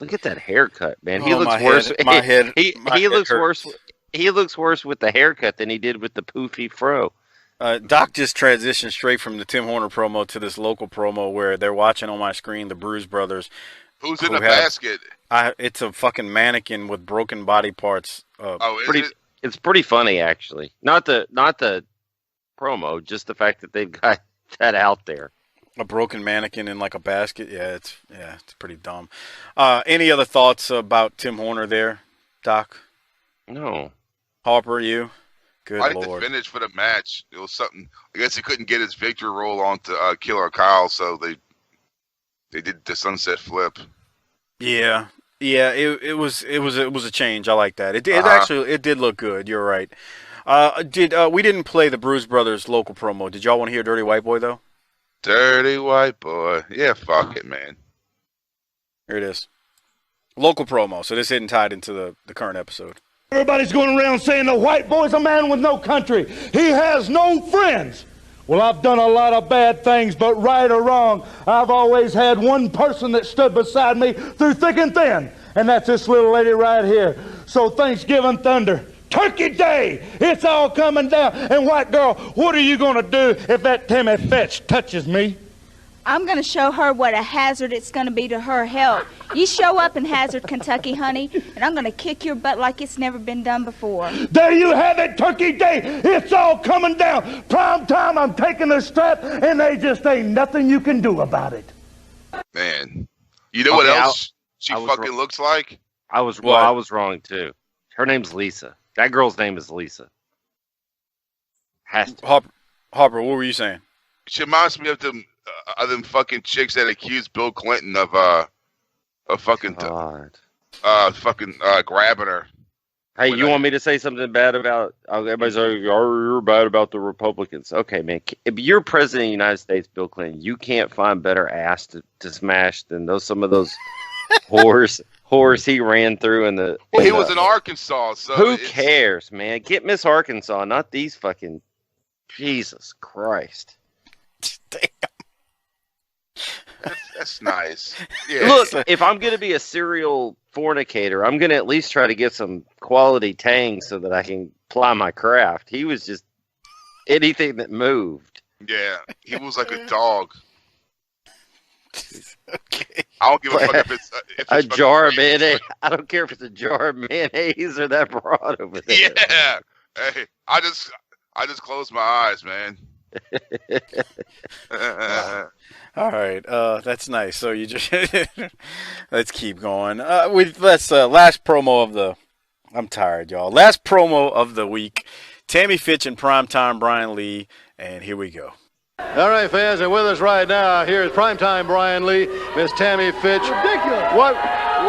Look at that haircut, man. He Oh, looks my worse. head- my head- He my head looks hurts. worse. He looks worse with the haircut than he did with the poofy fro. Doc just transitioned straight from the Tim Horner promo to this local promo where they're watching on my screen the Bruise Brothers. Who's in the basket? It's a fucking mannequin with broken body parts. It's pretty funny, actually. Not the promo, just the fact that they've got that out there. A broken mannequin in like a basket. Yeah, it's pretty dumb. Any other thoughts about Tim Horner there, Doc? No. Harper, you? Good I like Lord. the finish for the match. It was something. I guess he couldn't get his victory roll onto Killer Kyle, so they did the sunset flip. Yeah. It was a change. I like that. It did look good. You're right. We didn't play the Bruise Brothers local promo. Did y'all want to hear Dirty White Boy though? Dirty White Boy. Yeah, fuck it, man. Here it is. Local promo. So this isn't tied into the current episode. Everybody's going around saying the white boy's a man with no country. He has no friends. Well, I've done a lot of bad things, but right or wrong, I've always had one person that stood beside me through thick and thin, and that's this little lady right here. So Thanksgiving Thunder, Turkey Day, it's all coming down. And white girl, what are you going to do if that Tammy Fytch touches me? I'm going to show her what a hazard it's going to be to her health. You show up in Hazard, Kentucky, honey, and I'm going to kick your butt like it's never been done before. There you have it, Turkey Day. It's all coming down. Prime time, I'm taking the strap, and they just ain't nothing you can do about it. Man, you know what else she fucking looks like? I was wrong too. Her name's Lisa. That girl's name is Lisa. Harper, what were you saying? She reminds me of them fucking chicks that accused Bill Clinton of fucking grabbing her. Hey, you want me to say something bad about? Everybody's like, you're bad about the Republicans. Okay, man. If you're president of the United States, Bill Clinton, you can't find better ass to smash than some of those whores he ran through in the. Well, he was in Arkansas, so who cares, man? Get Miss Arkansas, not these fucking. Jesus Christ. That's nice. Yeah. Look, if I'm going to be a serial fornicator, I'm going to at least try to get some quality tang so that I can ply my craft. He was just anything that moved. Yeah, he was like a dog. Okay. I don't give a fuck if it's a jar of mayonnaise. I don't care if it's a jar of mayonnaise or that broad over there. Yeah. Hey, I just closed my eyes, man. All right, that's nice. So you just let's keep going. Last promo of the. I'm tired, y'all. Last promo of the week. Tammy Fytch and Primetime Brian Lee, and here we go. All right, fans, and with us right now, here's Primetime Brian Lee, Miss Tammy Fytch. Ridiculous. What?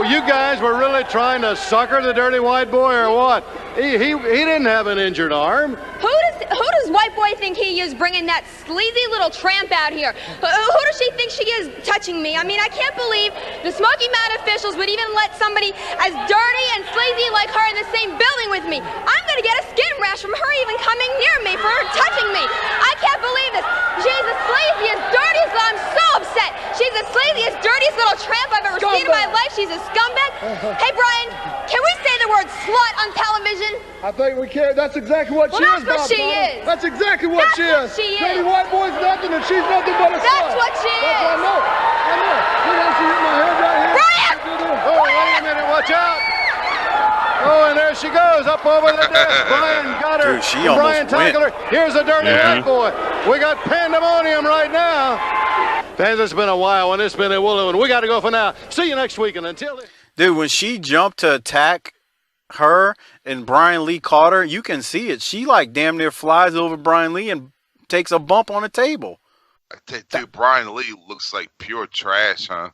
You guys were really trying to sucker the dirty white boy, or what? He didn't have an injured arm. Who does white boy think he is bringing that sleazy little tramp out here? Who does she think she is touching me? I mean, I can't believe the Smoky Mountain officials would even let somebody as dirty and sleazy like her in the same building with me. I'm going to get a skin rash from her even coming near me, for her touching me. I can't believe this. She's the sleaziest, dirtiest, I'm so upset. She's the sleaziest, dirtiest little tramp I've ever seen in my life. She's a scumbag. Hey, Brian, can we say the word slut on television? I think we can. That's exactly what she is, that's what Bob she Donna. is. That's exactly what she is. She is. Dirty white boy's nothing, and she's nothing but a slut. That's what she is. That's what I know. I know. You know, she hit my head right here. Brian! Oh, wait a minute. Watch out. Oh, and there she goes, up over the desk. Brian got her. Dude, she and Brian almost went. tackled her. Here's a dirty white boy. We got pandemonium right now. Fans, it's been a while, and it's been a whirlwind. We got to go for now. See you next week, and until then. Dude, when she jumped to attack her and Brian Lee caught her, you can see it. She like damn near flies over Brian Lee and takes a bump on the table. Dude, Brian Lee looks like pure trash, huh?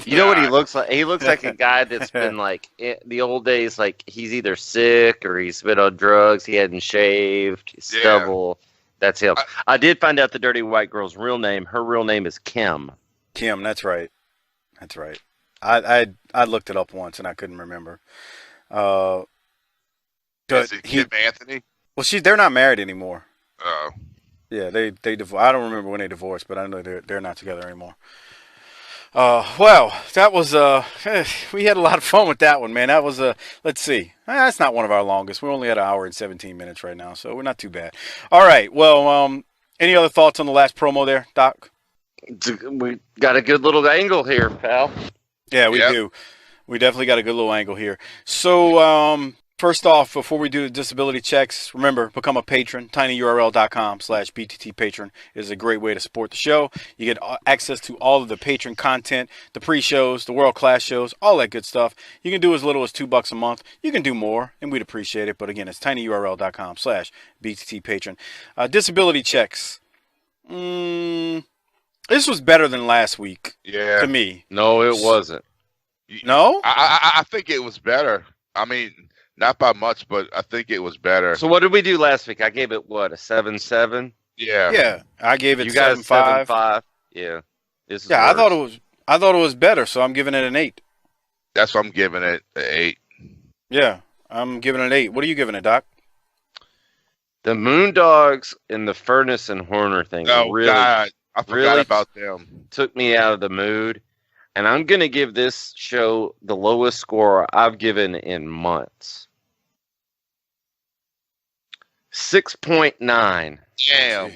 You know what he looks like? He looks like a guy that's been like in the old days, like he's either sick or he's been on drugs. He hadn't shaved, stubble. That's him. I did find out the dirty white girl's real name. Her real name is Kim. Kim, that's right. That's right. I looked it up once and I couldn't remember. Is it Kim Anthony? Well, they're not married anymore. Oh. Yeah, they I don't remember when they divorced, but I know they're not together anymore. Well, that was we had a lot of fun with that one, man. That was let's see. That's not one of our longest. We're only at 1 hour and 17 minutes right now, so we're not too bad. All right. Well, any other thoughts on the last promo there, Doc? We got a good little angle here, pal. Yeah, we do. We definitely got a good little angle here. So, first off, before we do the disability checks, remember, become a patron. tinyurl.com/BTT patron is a great way to support the show. You get access to all of the patron content, the pre-shows, the world-class shows, all that good stuff. You can do as little as $2 a month. You can do more, and we'd appreciate it. But again, it's tinyurl.com/BTT patron. Disability checks. This was better than last week. Yeah. To me. No, it wasn't. No? I think it was better. I mean, not by much, but I think it was better. So what did we do last week? I gave it, what, a 7.7? Yeah. Yeah, I gave it 7.5. 7.5. Yeah. I thought it was better, so I'm giving it an 8. That's what I'm giving it, an 8. Yeah, I'm giving it an 8. What are you giving it, Doc? The Moondogs and the Furnace and Horner thing. Oh, really, God. I forgot about them. Took me out of the mood. And I'm going to give this show the lowest score I've given in months. 6.9. Damn.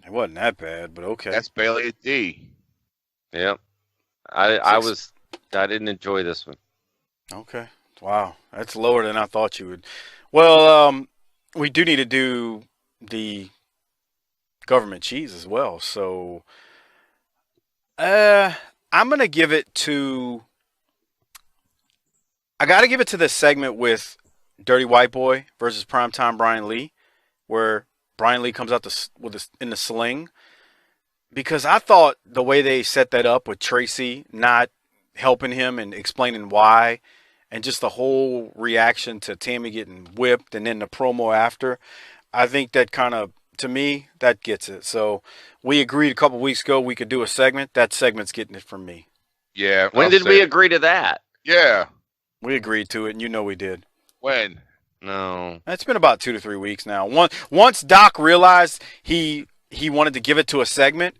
It wasn't that bad, but okay. That's barely a D. Yep. I didn't enjoy this one. Okay. Wow. That's lower than I thought you would. Well, we do need to do the government cheese as well. So, I'm going to give it to... I got to give it to the segment with Dirty White Boy versus Primetime Brian Lee, where Brian Lee comes out in the sling. Because I thought the way they set that up with Tracy not helping him and explaining why, and just the whole reaction to Tammy getting whipped and then the promo after, I think that kind of, to me, that gets it. So we agreed a couple weeks ago we could do a segment. That segment's getting it from me. Yeah. When did we agree to that? Yeah. We agreed to it, and you know we did. When? No. It's been about 2 to 3 weeks now. Once Doc realized he wanted to give it to a segment,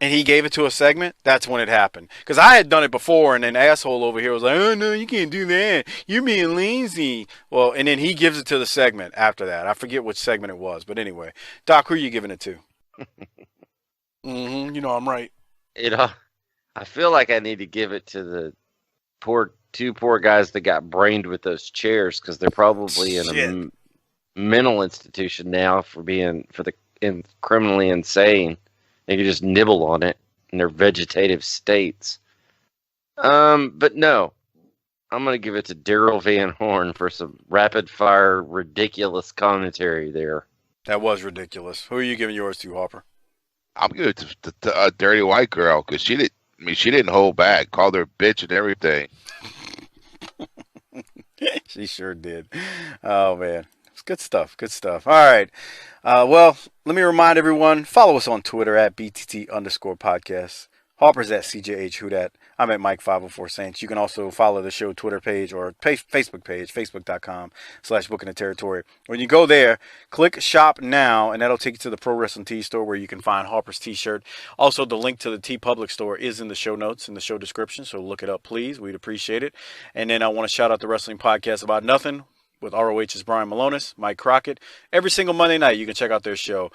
and he gave it to a segment, that's when it happened. Because I had done it before, and an asshole over here was like, oh, no, you can't do that. You're being lazy. Well, and then he gives it to the segment after that. I forget which segment it was. But anyway, Doc, who are you giving it to? You know I'm right. I feel like I need to give it to the two poor guys that got brained with those chairs because they're probably in a mental institution now for the criminally insane. They can just nibble on it in their vegetative states. But no, I'm going to give it to Daryl Van Horn for some rapid-fire, ridiculous commentary there. That was ridiculous. Who are you giving yours to, Harper? I'm giving it to a dirty white girl because she didn't hold back. Called her a bitch and everything. She sure did. Oh, man. It's good stuff. Good stuff. All right. Well, let me remind everyone, follow us on Twitter at BTT_podcast. Harper's at CJH Who Dat. I'm at Mike504 Saints. You can also follow the show Twitter page or Facebook page, facebook.com/Booking the Territory. When you go there, click Shop Now, and that'll take you to the Pro Wrestling Tee store where you can find Harper's t-shirt. Also, the link to the Tee Public store is in the show notes, in the show description, so look it up, please. We'd appreciate it. And then I want to shout out the Wrestling Podcast About Nothing with ROH's Brian Malonis, Mike Crockett. Every single Monday night, you can check out their show.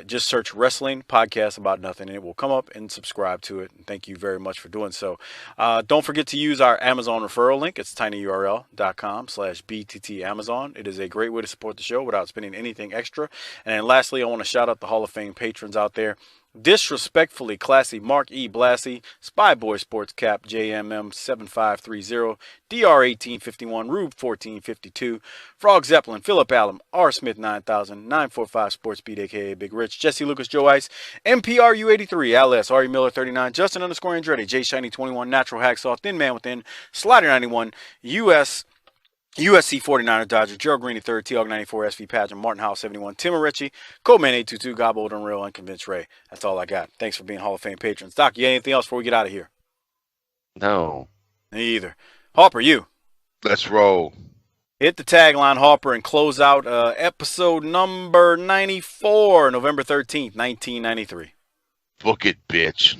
Just search Wrestling Podcast About Nothing, and it will come up, and subscribe to it. And thank you very much for doing so. Don't forget to use our Amazon referral link. It's tinyurl.com/BTTAmazon. It is a great way to support the show without spending anything extra. And then lastly, I want to shout out the Hall of Fame patrons out there. Disrespectfully Classy Mark E. Blassie, Spyboy Sports Cap, JMM 7530, DR 1851, Rube 1452, Frog Zeppelin, Philip Allen, R. Smith 9000, 945 Sports Beat, aka Big Rich, Jesse Lucas, Joe Ice, MPRU 83, LS, Ari Miller 39, Justin _Andretti, J Shiny 21, Natural Hacksaw, Thin Man Within, Slider 91, USC 49er Dodger, Gerald Greeny 3rd, T-Hog 94, SV Pageant, Martin Howell 71, Tim Ritchie, Coleman 822, Gobble Unreal, and Convince Ray. That's all I got. Thanks for being Hall of Fame patrons. Doc, you got anything else before we get out of here? No. Me either. Harper, you. Let's roll. Hit the tagline, Harper, and close out episode number 94, November 13th, 1993. Book it, bitch.